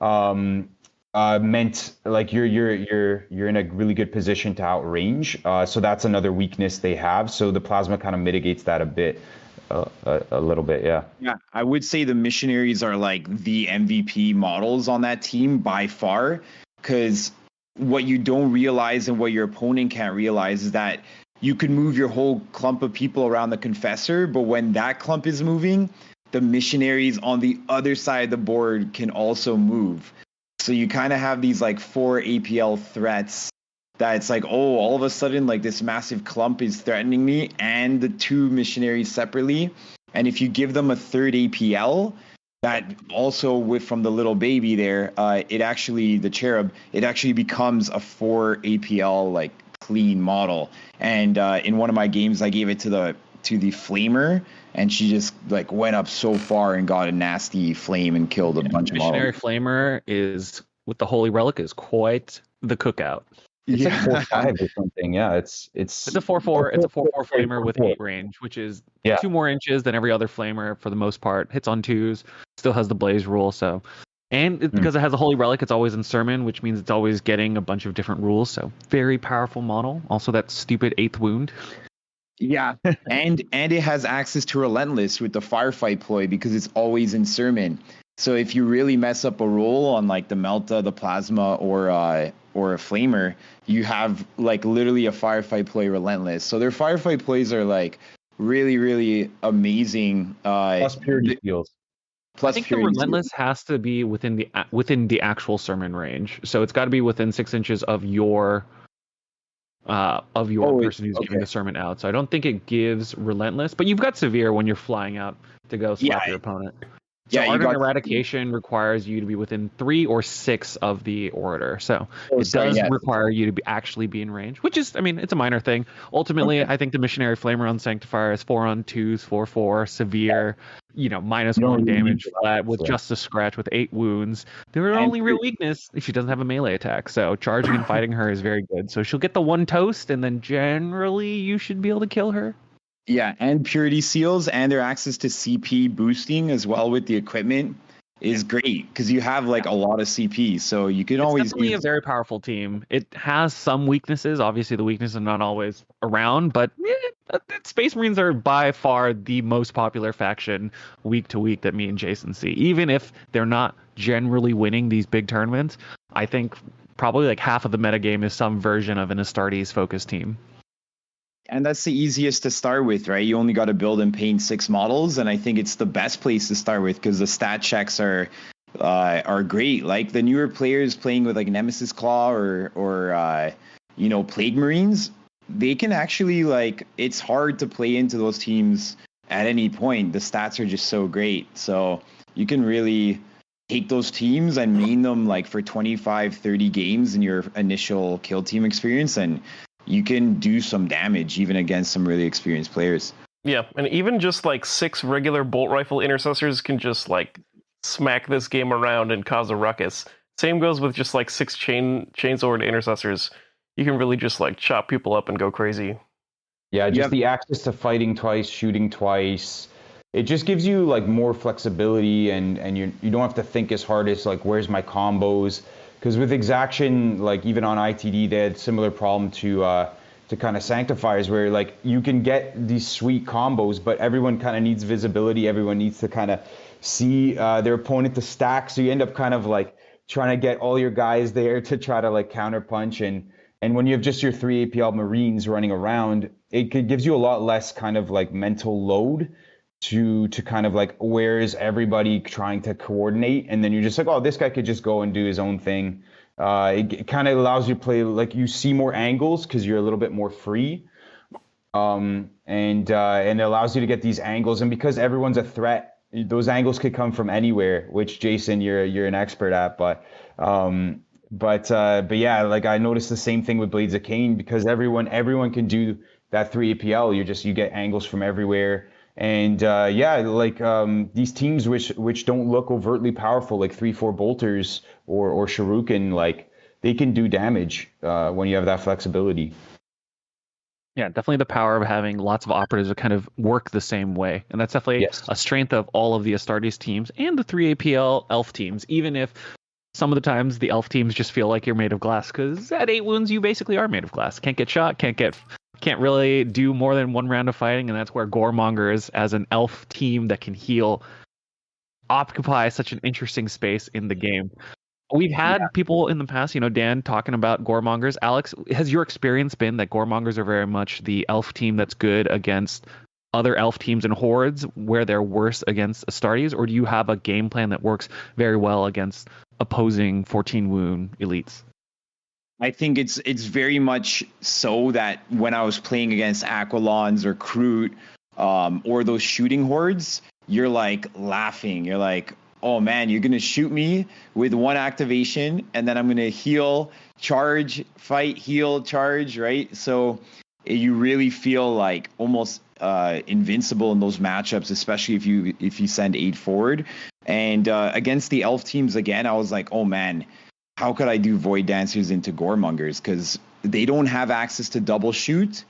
meant like you're in a really good position to outrange. So that's another weakness they have. So the plasma kind of mitigates that a bit. a little bit. Yeah. Yeah, I would say the missionaries are like the MVP models on that team by far, because what you don't realize and what your opponent can't realize is that you can move your whole clump of people around the confessor, but when that clump is moving, the missionaries on the other side of the board can also move. So you kind of have these like 4 APL threats that it's like, oh, all of a sudden, like this massive clump is threatening me and the 2 missionaries separately. And if you give them a third APL, that also from the little baby there, it actually, the cherub, it actually becomes a 4 APL like clean model. And in one of my games, I gave it to the flamer, and she just like went up so far and got a nasty flame and killed a bunch of Missionary models. Flamer is with the Holy Relic is quite the cookout. It's like 4/5 or something. Yeah, it's a 4/4. It's a 4/4 flamer with 8 range, which is 2 more inches than every other flamer for the most part. Hits on 2s, still has the blaze rule. So, and because it has a Holy Relic, it's always in Sermon, which means it's always getting a bunch of different rules. So, very powerful model. Also, that stupid 8th wound. Yeah, and it has access to Relentless with the Firefight ploy because it's always in Sermon. So if you really mess up a roll on like the Melta, the Plasma, or a Flamer, you have like literally a Firefight ploy Relentless. So their Firefight plays are like really, really amazing. Plus purity skills. I think the Relentless has to be within the actual Sermon range. So it's got to be within 6 inches of your person who's giving the Sermon out. So I don't think it gives Relentless, but you've got Severe when you're flying out to go slap your opponent. So Ardent Eradication requires you to be within 3 or 6 of the Orator. So it does require you to actually be in range, which is, I mean, it's a minor thing. Ultimately, I think the Missionary Flamer on Sanctifier is 4 on 2s, 4/4, severe, -1 damage flat with just a scratch with 8 wounds. Their only real weakness is she doesn't have a melee attack. So charging and fighting her is very good. So she'll get the 1 toast, and then generally you should be able to kill her. Yeah, and purity seals and their access to CP boosting as well with the equipment is great because you have like a lot of CP, so you can always. It's definitely a very powerful team. It has some weaknesses. Obviously, the weaknesses are not always around, but Space Marines are by far the most popular faction week to week that me and Jason see. Even if they're not generally winning these big tournaments, I think probably like half of the metagame is some version of an Astartes focused team. And that's the easiest to start with, right? You only got to build and paint 6 models, and I think it's the best place to start with because the stat checks are great. Like the newer players playing with like Nemesis Claw or Plague Marines, they can actually like it's hard to play into those teams at any point. The stats are just so great, so you can really take those teams and main them like for 25-30 games in your initial kill team experience, and you can do some damage even against some really experienced players. Yeah, and even just like 6 regular bolt rifle intercessors can just like smack this game around and cause a ruckus. Same goes with just like 6 chainsword intercessors. You can really just like chop people up and go crazy. Yeah, just the access to fighting twice, shooting twice. It just gives you like more flexibility, and you don't have to think as hard as like where's my combos. Because with Exaction, like even on ITD, they had similar problem to kind of Sanctifiers, where like you can get these sweet combos, but everyone kind of needs visibility. Everyone needs to kind of see their opponent to stack. So you end up kind of like trying to get all your guys there to try to like counter punch. And when you have just your 3 APL Marines running around, it gives you a lot less kind of like mental load to kind of like where is everybody trying to coordinate, and then you're just like, oh, this guy could just go and do his own thing. It kind of allows you to play like you see more angles because you're a little bit more free, and it allows you to get these angles, and because everyone's a threat, those angles could come from anywhere, which Jason you're an expert at, but yeah, like I noticed the same thing with Blades of Khaine, because everyone can do that 3 APL. You get angles from everywhere. And these teams which don't look overtly powerful, like 3/4 bolters or Shuriken, like they can do damage when you have that flexibility. Yeah, definitely the power of having lots of operatives that kind of work the same way, and that's definitely a strength of all of the Astartes teams and the 3 APL Elf teams. Even if some of the times the Elf teams just feel like you're made of glass, because at 8 wounds you basically are made of glass. Can't get shot, can't get can't really do more than one round of fighting, and that's where Goremongers, as an elf team that can heal, occupy such an interesting space in the game. We've had people in the past, Dan, talking about Goremongers. Alex, has your experience been that Goremongers are very much the elf team that's good against other elf teams and hordes, where they're worse against Astartes, or do you have a game plan that works very well against opposing 14 wound elites? I think it's very much so that when I was playing against Aquilons or Kroot, or those shooting hordes, you're like laughing. You're like, oh man, you're gonna shoot me with one activation, and then I'm gonna heal, charge, fight, heal, charge, right? So you really feel like almost invincible in those matchups, especially if you send 8 forward. And against the elf teams again, I was like, oh man, how could I do Void Dancers into Goremongers? Because they don't have access to double shoot.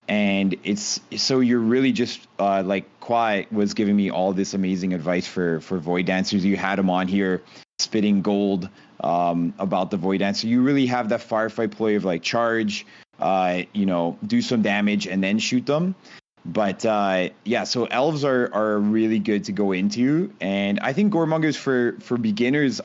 And it's so you're really just like Kwai was giving me all this amazing advice for Void Dancers. You had him on here spitting gold about the Void Dancer. You really have that firefight play of like charge, do some damage and then shoot them. But so elves are really good to go into. And I think Goremongers for beginners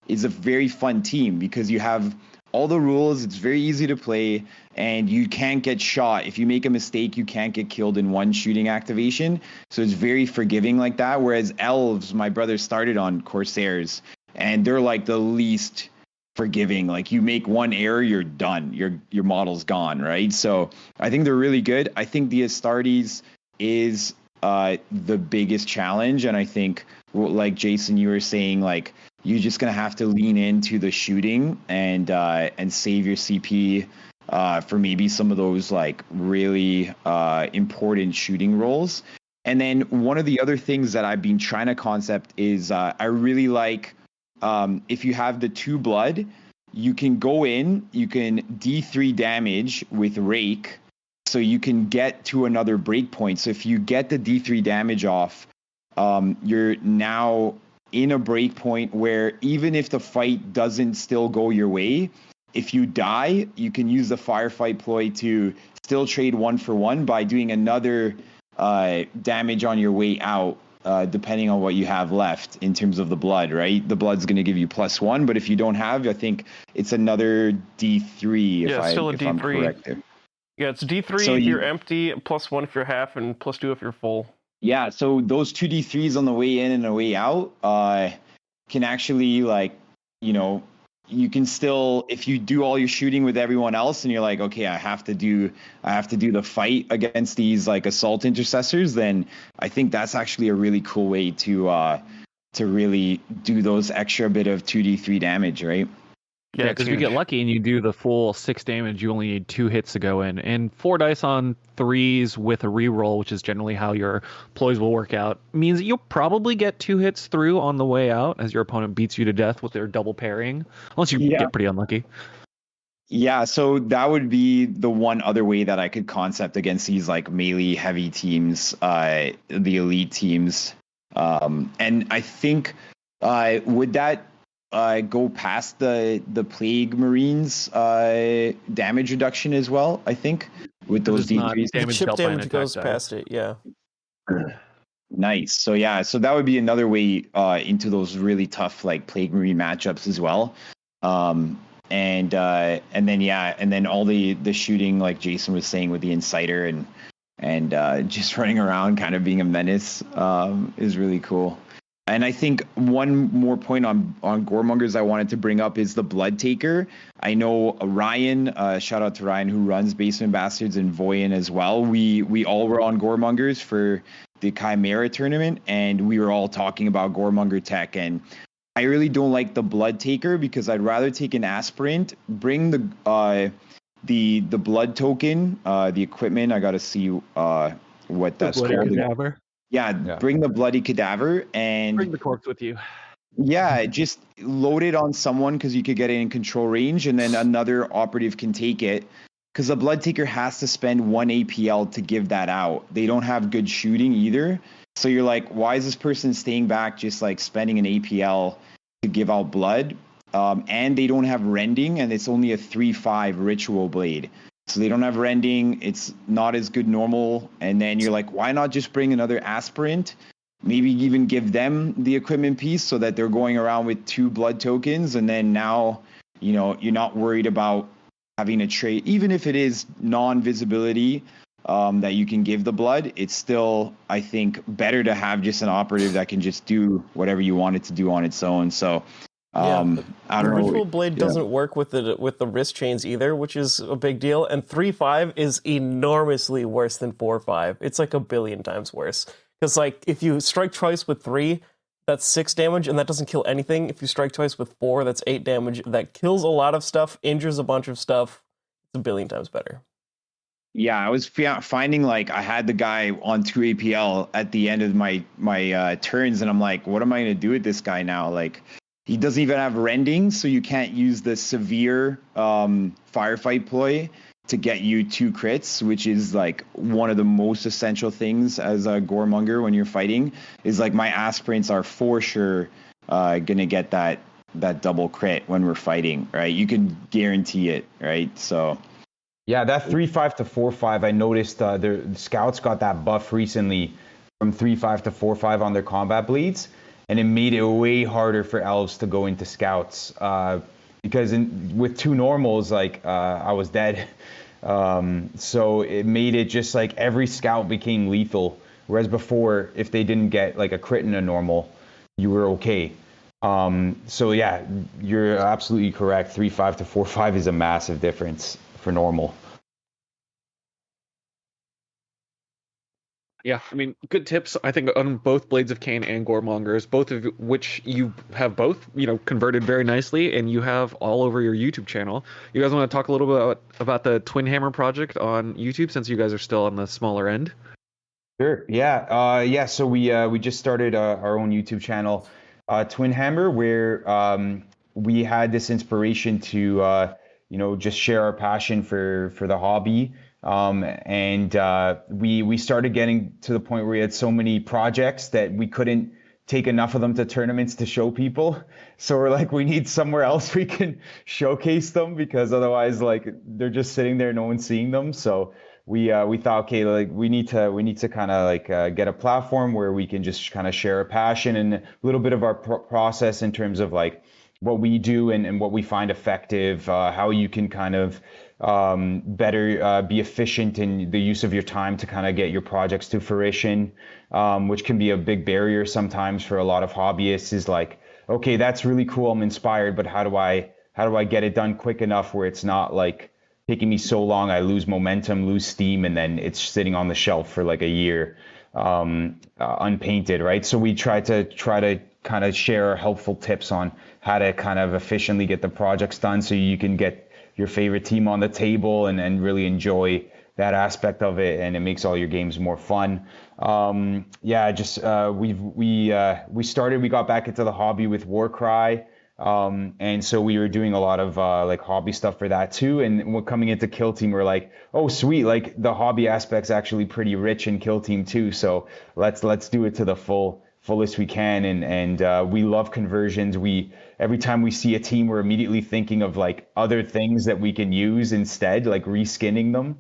is a very fun team because you have all the rules. It's very easy to play, and you can't get shot. If you make a mistake, you can't get killed in one shooting activation. So it's very forgiving like that. Whereas elves, my brother started on Corsairs, and they're like the least forgiving. Like you make one error, you're done. Your model's gone, right? So I think they're really good. I think the Astartes is the biggest challenge, and I think, like Jason, you were saying, like you're just gonna have to lean into the shooting and save your CP for maybe some of those like really important shooting roles. And then one of the other things that I've been trying to concept is I really like if you have the 2 blood, you can go in, you can D3 damage with Rake, so you can get to another breakpoint. So if you get the D3 damage off, you're now in a breakpoint where even if the fight doesn't still go your way, if you die, you can use the firefight ploy to still trade 1-for-1 by doing another damage on your way out, depending on what you have left in terms of the blood, right? The blood's going to give you +1, but if you don't have, I think it's another D3 if I'm correct there. Yeah, it's D3 if you're empty, +1 if you're half, and +2 if you're full. Yeah, so those 2 D3s on the way in and the way out can actually, like, you can still, if you do all your shooting with everyone else and you're like, okay, I have to do the fight against these like assault intercessors, then I think that's actually a really cool way to really do those extra bit of 2d3 damage, right? Yeah, because if you get lucky and you do the full 6 damage, you only need 2 hits to go in. And 4 dice on 3s with a reroll, which is generally how your ploys will work out, means that you'll probably get 2 hits through on the way out as your opponent beats you to death with their double parrying, unless you get pretty unlucky. Yeah, so that would be the one other way that I could concept against these like melee heavy teams, the elite teams. And I think would that go past the Plague Marines damage reduction as well, I think, with those D3s. The chip damage goes past it, yeah. Nice. So so that would be another way into those really tough like Plague Marine matchups as well. And then all the shooting, like Jason was saying, with the Inciter and just running around kind of being a menace is really cool. And I think one more point on Goremongers I wanted to bring up is the Blood Taker. I know Ryan, shout out to Ryan, who runs Basement Bastards, and Voyan as well. We all were on Goremongers for the Chimera tournament, and we were all talking about Goremonger tech. And I really don't like the Blood Taker because I'd rather take an Aspirant, bring the Blood Token, the equipment. I got to see what that's called. Yeah, bring the Bloody Cadaver and bring the corpse with you. Yeah, just load it on someone because you could get it in control range, and then another operative can take it. Because the Blood Taker has to spend 1 APL to give that out. They don't have good shooting either. So you're like, why is this person staying back just like spending an APL to give out blood? And they don't have rending, and it's only a 3/5 ritual blade. So they don't have rending. It's not as good normal. And then you're like, why not just bring another aspirant? Maybe even give them the equipment piece so that they're going around with 2 blood tokens. And then now, you're not worried about having a trade, even if it is non-visibility that you can give the blood. It's still, I think, better to have just an operative that can just do whatever you want it to do on its own. So I don't know. Ritual Blade doesn't work with the wrist chains either, which is a big deal. And 3-5 is enormously worse than 4-5. It's like a billion times worse. Because like if you strike twice with 3, that's 6 damage, and that doesn't kill anything. If you strike twice with 4, that's 8 damage. That kills a lot of stuff, injures a bunch of stuff. It's a billion times better. Yeah, I was finding like I had the guy on 2 APL at the end of my turns, and I'm like, what am I going to do with this guy now? Like, he doesn't even have rending, so you can't use the severe firefight ploy to get you 2 crits, which is like one of the most essential things as a Goremonger when you're fighting, is like my aspirants are for sure gonna get that double crit when we're fighting, right? You can guarantee it, right? So yeah, that 3-5 to 4-5, I noticed the scouts got that buff recently from 3-5 to 4-5 on their combat bleeds, and it made it way harder for elves to go into scouts because with 2 normals, like I was dead. So it made it just like every scout became lethal, whereas before, if they didn't get like a crit in a normal, you were okay. So yeah, you're absolutely correct. 3-5 to 4-5 is a massive difference for normal. Yeah, I mean, good tips, I think, on both Blades of Khaine and Goremongers, both of which you have converted very nicely, and you have all over your YouTube channel. You guys want to talk a little bit about the Twinhammer project on YouTube, since you guys are still on the smaller end? Sure. Yeah. So we just started our own YouTube channel, Twinhammer, where we had this inspiration to just share our passion for the hobby. And we started getting to the point where we had so many projects that we couldn't take enough of them to tournaments to show people. So we're like, we need somewhere else we can showcase them, because otherwise, like, they're just sitting there, no one's seeing them. So we thought, okay, like we need to kind of like get a platform where we can just kind of share a passion and a little bit of our process in terms of like what we do and what we find effective, how you can kind of better be efficient in the use of your time to kind of get your projects to fruition, which can be a big barrier sometimes for a lot of hobbyists. Is like, okay, that's really cool, I'm inspired, but how do I get it done quick enough where it's not like taking me so long I lose momentum, lose steam, and then it's sitting on the shelf for like a year unpainted, right? So we try to kind of share helpful tips on how to kind of efficiently get the projects done so you can get your favorite team on the table and really enjoy that aspect of it, and it makes all your games more fun. We got back into the hobby with Warcry, and so we were doing a lot of like hobby stuff for that too. And we're coming into Kill Team, we're like, oh sweet, like the hobby aspect's actually pretty rich in Kill Team too. So let's do it to the fullest we can, and we love conversions. Every time we see a team, we're immediately thinking of like other things that we can use instead, like reskinning them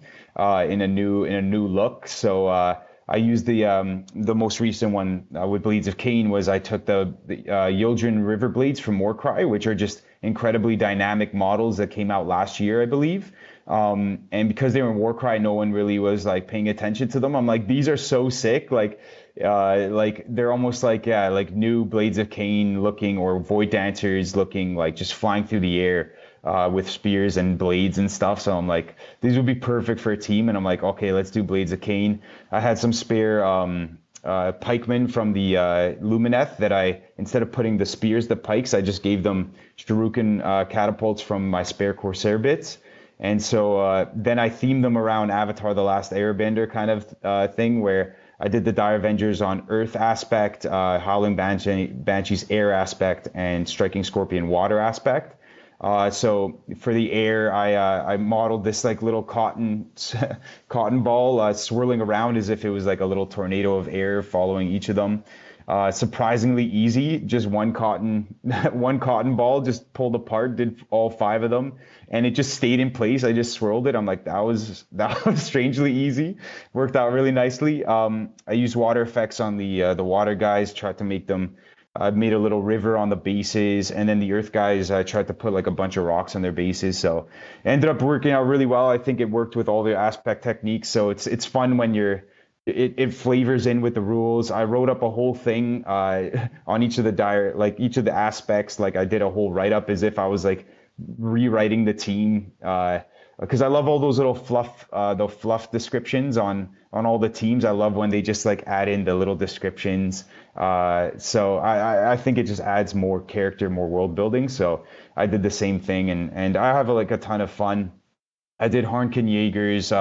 in a new look. So I used the most recent one with Blades of Khaine was I took the Yildren River Blades from Warcry, which are just incredibly dynamic models that came out last year, I believe. And because they were in Warcry, no one really was like paying attention to them. I'm like, these are so sick, like they're almost like new Blades of Khaine looking, or Void Dancers looking, like just flying through the air with spears and blades and stuff. So I'm like, these would be perfect for a team. And I'm like, okay, let's do Blades of Khaine. I had some spare pikemen from the Lumineth that I, instead of putting the spears, the pikes, I just gave them Shuriken catapults from my spare Corsair bits. And so then I themed them around Avatar: The Last Airbender kind of thing, where I did the Dire Avengers on Earth aspect, Howling Banshee's air aspect, and Striking Scorpion water aspect. So for the air, I modeled this like little cotton ball swirling around as if it was like a little tornado of air following each of them. Surprisingly easy, just one cotton one cotton ball just pulled apart, did all 5 of them, and it just stayed in place. I just swirled it. I'm like, that was strangely easy. Worked out really nicely. I used water effects on the water guys, tried to make them. I made a little river on the bases, and then the earth guys, I tried to put like a bunch of rocks on their bases. So it ended up working out really well. I think it worked with all the aspect techniques. So it's fun when it flavors in with the rules. I wrote up a whole thing on each of each of the aspects. Like I did a whole write up as if I was like rewriting the team. Because I love all those little the fluff descriptions on all the teams. I love when they just like add in the little descriptions. So I think it just adds more character, more world building. So I did the same thing, and I have like a ton of fun. I did Harnkin Jaegers.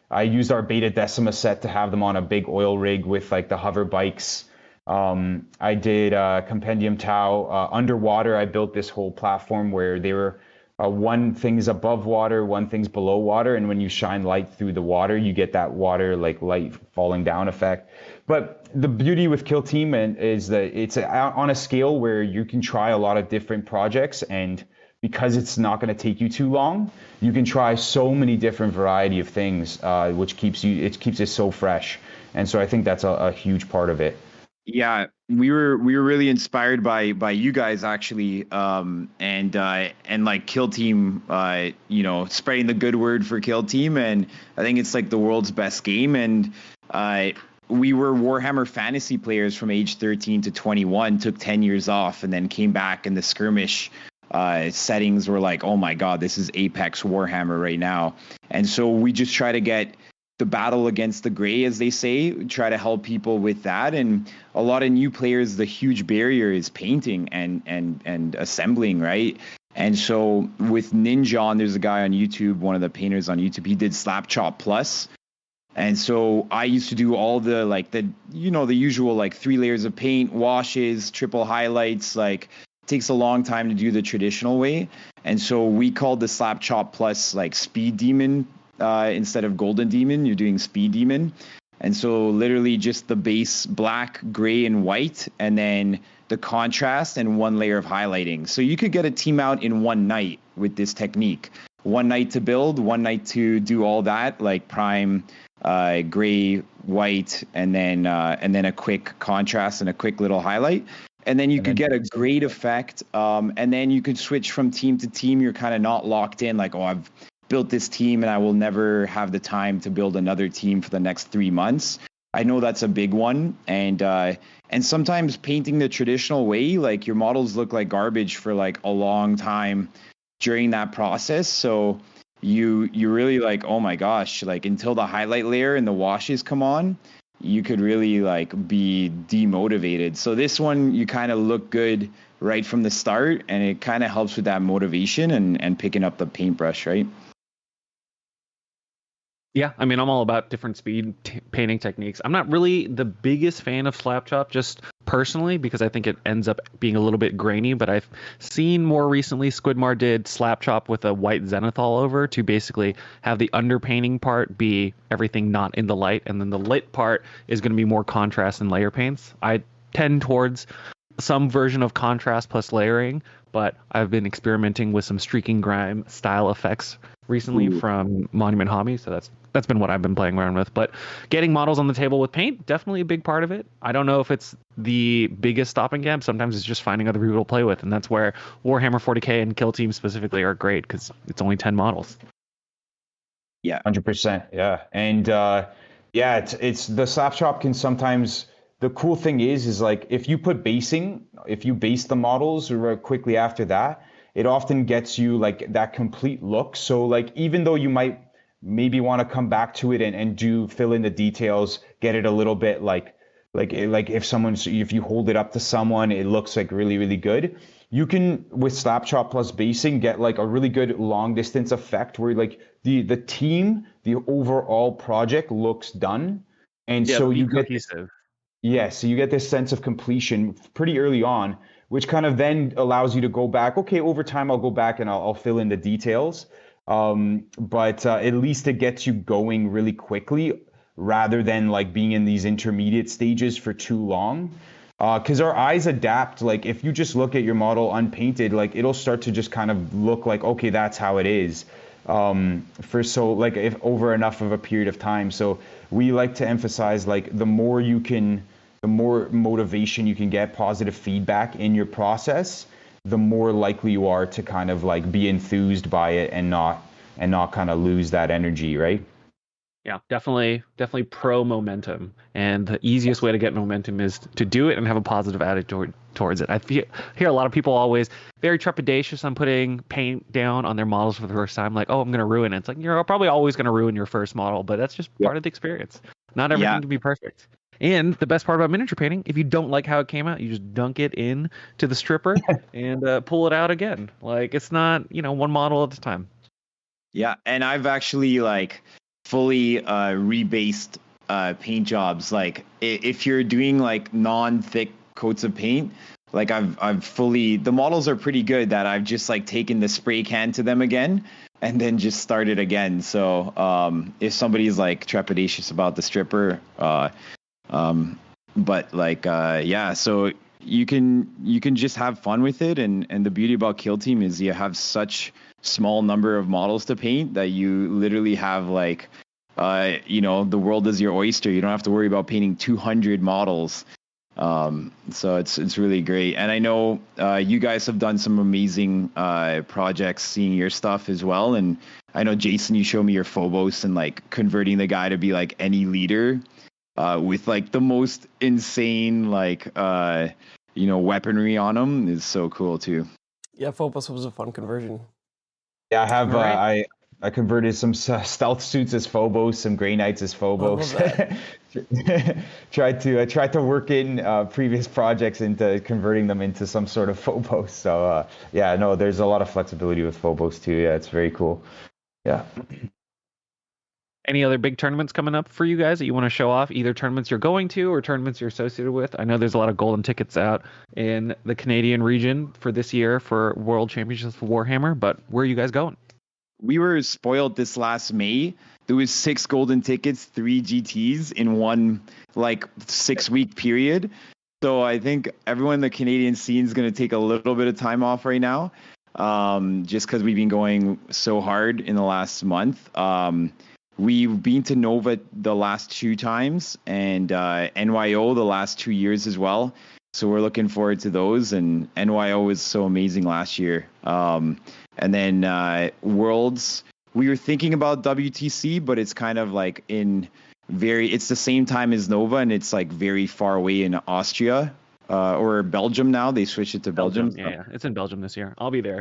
I used our Beta Decima set to have them on a big oil rig with like the hover bikes. I did Compendium Tau underwater. I built this whole platform where they were one thing's above water, one thing's below water, and when you shine light through the water, you get that water like light falling down effect. But the beauty with Kill Team is that it's on a scale where you can try a lot of different projects, and because it's not going to take you too long, you can try so many different variety of things, which keeps it so fresh. And so I think that's a huge part of it. Yeah, we were really inspired by you guys actually, and like Kill Team, spreading the good word for Kill Team, and I think it's like the world's best game. And we were Warhammer Fantasy players from age 13 to 21, took 10 years off, and then came back, and the skirmish settings were like, oh my god, this is Apex Warhammer right now. And so we just try to get the battle against the gray, as they say, try to help people with that. And a lot of new players, the huge barrier is painting and assembling, right? And so with Ninja, there's a guy on YouTube, one of the painters on YouTube, he did Slap Chop Plus. And so I used to do all the the usual like 3 layers of paint, washes, triple highlights, like takes a long time to do the traditional way. And so we called the Slap Chop Plus like Speed Demon. Instead of Golden Demon, you're doing Speed Demon. And so literally just the base black, gray, and white, and then the contrast and 1 layer of highlighting. So you could get a team out in one night with this technique. 1 night to build, 1 night to do all that, like prime, gray, white, and then a quick contrast and a quick little highlight. And then you could get a great effect. And then you could switch from team to team. You're kind of not locked in like, oh, I've built this team and I will never have the time to build another team for the next 3 months. I know that's a big one. And sometimes painting the traditional way, like your models look like garbage for like a long time during that process. So you really like, oh my gosh, like until the highlight layer and the washes come on, you could really like be demotivated. So this one, you kind of look good right from the start, and it kind of helps with that motivation and picking up the paintbrush, right? Yeah, I mean, I'm all about different speed painting techniques. I'm not really the biggest fan of Slap Chop, just personally, because I think it ends up being a little bit grainy. But I've seen more recently, Squidmar did Slap Chop with a white zenithal over to basically have the underpainting part be everything not in the light, and then the lit part is going to be more contrast and layer paints. I tend towards some version of contrast plus layering, but I've been experimenting with some streaking grime style effects recently from Monument Hobby, so that's been what I've been playing around with. But getting models on the table with paint, definitely a big part of it. I don't know if it's the biggest stopping gap. Sometimes it's just finding other people to play with, and that's where Warhammer 40k and Kill Team specifically are great, because it's only 10 models. Yeah, 100%. Yeah, and it's the Slap Chop can sometimes. The cool thing is like if you base the models quickly after that, it often gets you like that complete look. So like even though you might maybe want to come back to it and do fill in the details, get it a little bit like if you hold it up to someone, it looks like really, really good. You can with Slap Chop plus basing get like a really good long distance effect where like the team, the overall project looks done, and so you get cohesive. Yeah, so you get this sense of completion pretty early on, which kind of then allows you to go back. Okay, over time I'll go back and I'll fill in the details. But at least it gets you going really quickly rather than like being in these intermediate stages for too long. Because our eyes adapt. Like if you just look at your model unpainted, like it'll start to just kind of look like, okay, that's how it is. For so like if over enough of a period of time. So we like to emphasize like the more motivation you can get, positive feedback in your process, the more likely you are to kind of like be enthused by it and not kind of lose that energy, right? Yeah, definitely pro momentum. And the easiest way to get momentum is to do it and have a positive attitude towards it. Hear a lot of people always very trepidatious on putting paint down on their models for the first time. Like, oh, I'm going to ruin it. It's like, you're probably always going to ruin your first model, but that's just part of the experience. Not everything can be perfect. And the best part about miniature painting, if you don't like how it came out, you just dunk it in to the stripper and pull it out again. Like, it's not, one model at a time. Yeah, and I've actually like fully rebased paint jobs. Like if you're doing like non-thick coats of paint, like I've fully, the models are pretty good that I've just like taken the spray can to them again and then just started again. So if somebody's like trepidatious about the stripper, but like yeah, so you can just have fun with it, and the beauty about Kill Team is you have such small number of models to paint that you literally have like the world is your oyster. You don't have to worry about painting 200 models. So it's really great. And I know you guys have done some amazing projects, seeing your stuff as well. And I know, Jason, you showed me your Phobos and like converting the guy to be like any leader with like the most insane like weaponry on him is so cool too. Yeah, Phobos was a fun conversion. Yeah, I have. I converted some stealth suits as Phobos, some Grey Knights as Phobos. tried to work in previous projects into converting them into some sort of Phobos. So there's a lot of flexibility with Phobos too. Yeah, it's very cool. Yeah. Any other big tournaments coming up for you guys that you want to show off? Either tournaments you're going to or tournaments you're associated with. I know there's a lot of golden tickets out in the Canadian region for this year for World Championships for Warhammer, but where are you guys going? We were spoiled this last May. There was 6 golden tickets, 3 GTs in one like 6-week period. So I think everyone in the Canadian scene is going to take a little bit of time off right now, just because we've been going so hard in the last month. We've been to Nova the last 2 times and NYO the last 2 years as well. So we're looking forward to those. And NYO was so amazing last year. And then Worlds, we were thinking about WTC, but it's kind of like it's the same time as Nova, and it's like very far away in Austria or Belgium now. They switched it to Belgium. Yeah, it's in Belgium this year. I'll be there.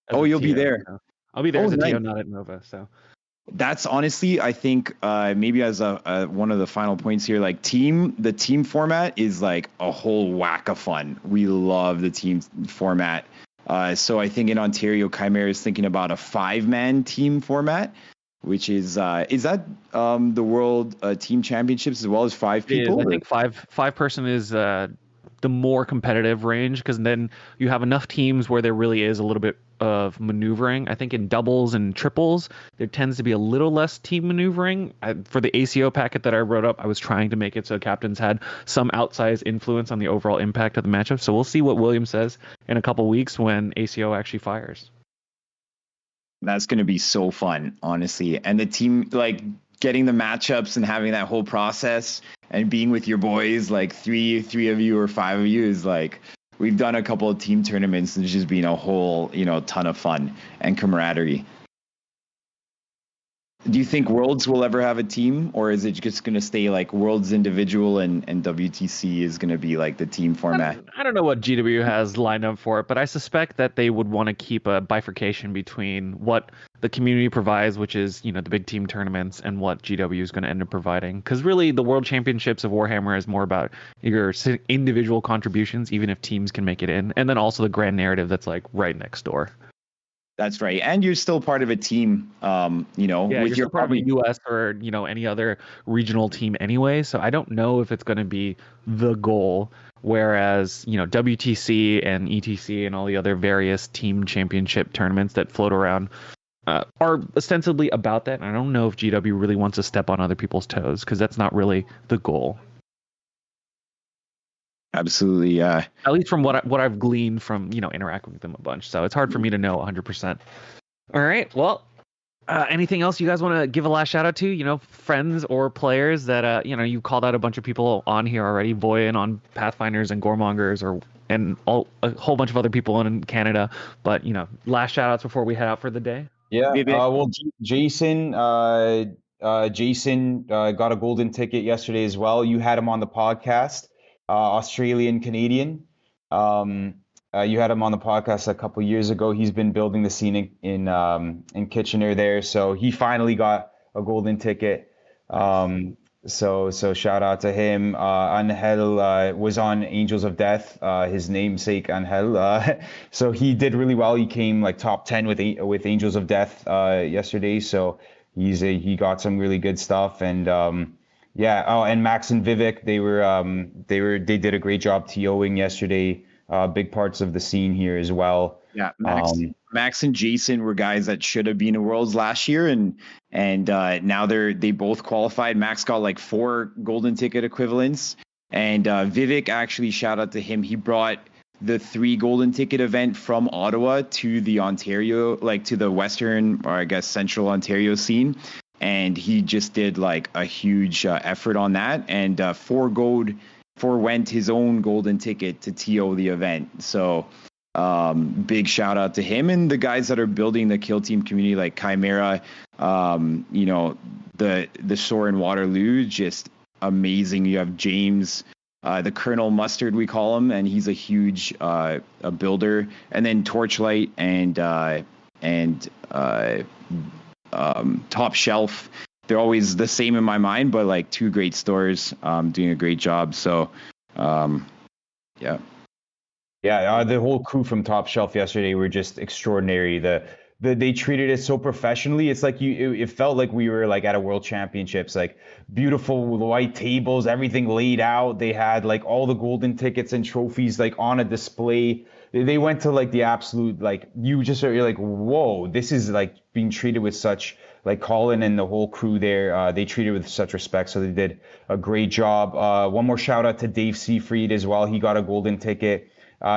You'll be there. So. I'll be there as a TO, not at Nova. So that's honestly, I think maybe as a one of the final points here, like the team format is like a whole whack of fun. We love the team format. So I think in Ontario, Chimera is thinking about a 5-man team format, which is that the World Team Championships as well as 5 people? I think five person is the more competitive range, because then you have enough teams where there really is a little bit of maneuvering. I think in doubles and triples, there tends to be a little less team maneuvering. For the ACO packet that I wrote up, I was trying to make it so captains had some outsized influence on the overall impact of the matchup. So we'll see what William says in a couple weeks when ACO actually fires. That's going to be so fun, honestly. And the team, like, getting the matchups and having that whole process and being with your boys, like three of you or 5 of you, is like, we've done a couple of team tournaments and it's just been a whole, ton of fun and camaraderie. Do you think Worlds will ever have a team, or is it just going to stay like Worlds individual and WTC is going to be like the team format? I don't know what GW has lined up for it, but I suspect that they would want to keep a bifurcation between what the community provides, which is, the big team tournaments, and what GW is going to end up providing. Because really, the World Championships of Warhammer is more about your individual contributions, even if teams can make it in, and then also the grand narrative that's like right next door. That's right, and you're still part of a team. You know, Yeah, with you're your still part of a US or any other regional team anyway. So I don't know if it's going to be the goal. Whereas WTC and ETC and all the other various team championship tournaments that float around are ostensibly about that. And I don't know if GW really wants to step on other people's toes because that's not really the goal. Absolutely, yeah. At least from what I've gleaned from interacting with them a bunch. So it's hard for me to know 100%. All right, well. Anything else you guys want to give a last shout out to? Friends or players that you called out a bunch of people on here already, Voyan on Pathfinders and Goremongers, and a whole bunch of other people in Canada. But last shout outs before we head out for the day. Yeah. Jason. Jason got a golden ticket yesterday as well. You had him on the podcast. Australian Canadian. You had him on the podcast a couple years ago. He's been building the scene in Kitchener there, so he finally got a golden ticket. So shout out to him. Angel was on Angels of Death. His namesake Angel. So he did really well. He came like top 10 with Angels of Death yesterday. So he got some really good stuff. And yeah. Oh, and Max and Vivek, they did a great job TOing yesterday. Big parts of the scene here as well. Yeah, Max and Jason were guys that should have been in Worlds last year, and now they both qualified. Max got like 4 golden ticket equivalents, and Vivek, actually shout out to him. He brought the 3 golden ticket event from Ottawa to the Ontario, like to the Western, or I guess Central Ontario scene, and he just did like a huge effort on that, and forewent his own golden ticket to TO the event. So big shout out to him and the guys that are building the kill team community, like Chimera, the Soar in Waterloo, just amazing. You have James, the Colonel Mustard, we call him, and he's a huge a builder. And then Torchlight and Top Shelf. They're always the same in my mind, but like 2 great stores doing a great job. So, yeah. Yeah, the whole crew from Top Shelf yesterday were just extraordinary. They treated it so professionally. It's like it felt like we were like at a World Championships, like beautiful white tables, everything laid out. They had like all the golden tickets and trophies like on a display. They went to like the absolute, like you're like, whoa, this is like being treated with such, like Colin and the whole crew there, they treated with such respect. So they did a great job. One more shout out to Dave Seafried as well. He got a golden ticket.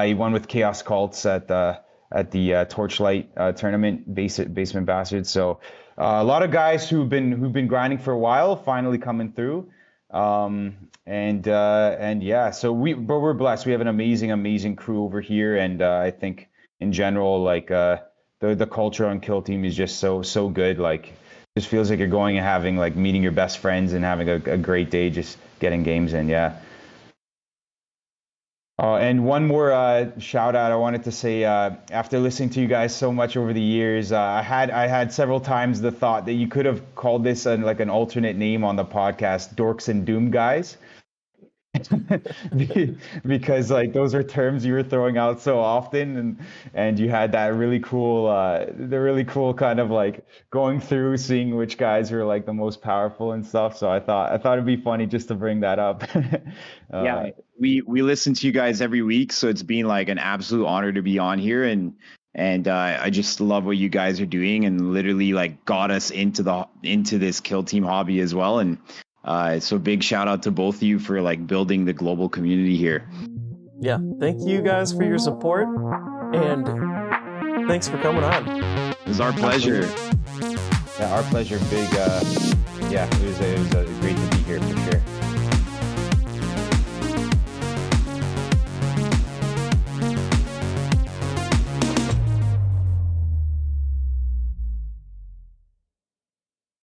He won with Chaos Cults at the Torchlight tournament, Basement Bastards. So a lot of guys who've been grinding for a while finally coming through. And yeah, so we're blessed. We have an amazing crew over here, and I think in general, like the culture on Kill Team is just so good. Like, just feels like you're going and having like meeting your best friends and having a great day, just getting games in. Yeah. And one more shout out I wanted to say, after listening to you guys so much over the years, I had several times the thought that you could have called this like an alternate name on the podcast, Dorks and Doom Guys. Because like those are terms you were throwing out so often, and you had that really cool kind of like going through seeing which guys were like the most powerful and stuff. So I thought it'd be funny just to bring that up. Yeah, we listen to you guys every week, so it's been like an absolute honor to be on here, and I just love what you guys are doing, and literally like got us into this Kill Team hobby as well. And so big shout out to both of you for like building the global community here. Yeah, thank you guys for your support, and thanks for coming on. It was our pleasure. Yeah, our pleasure. Big, yeah, it was a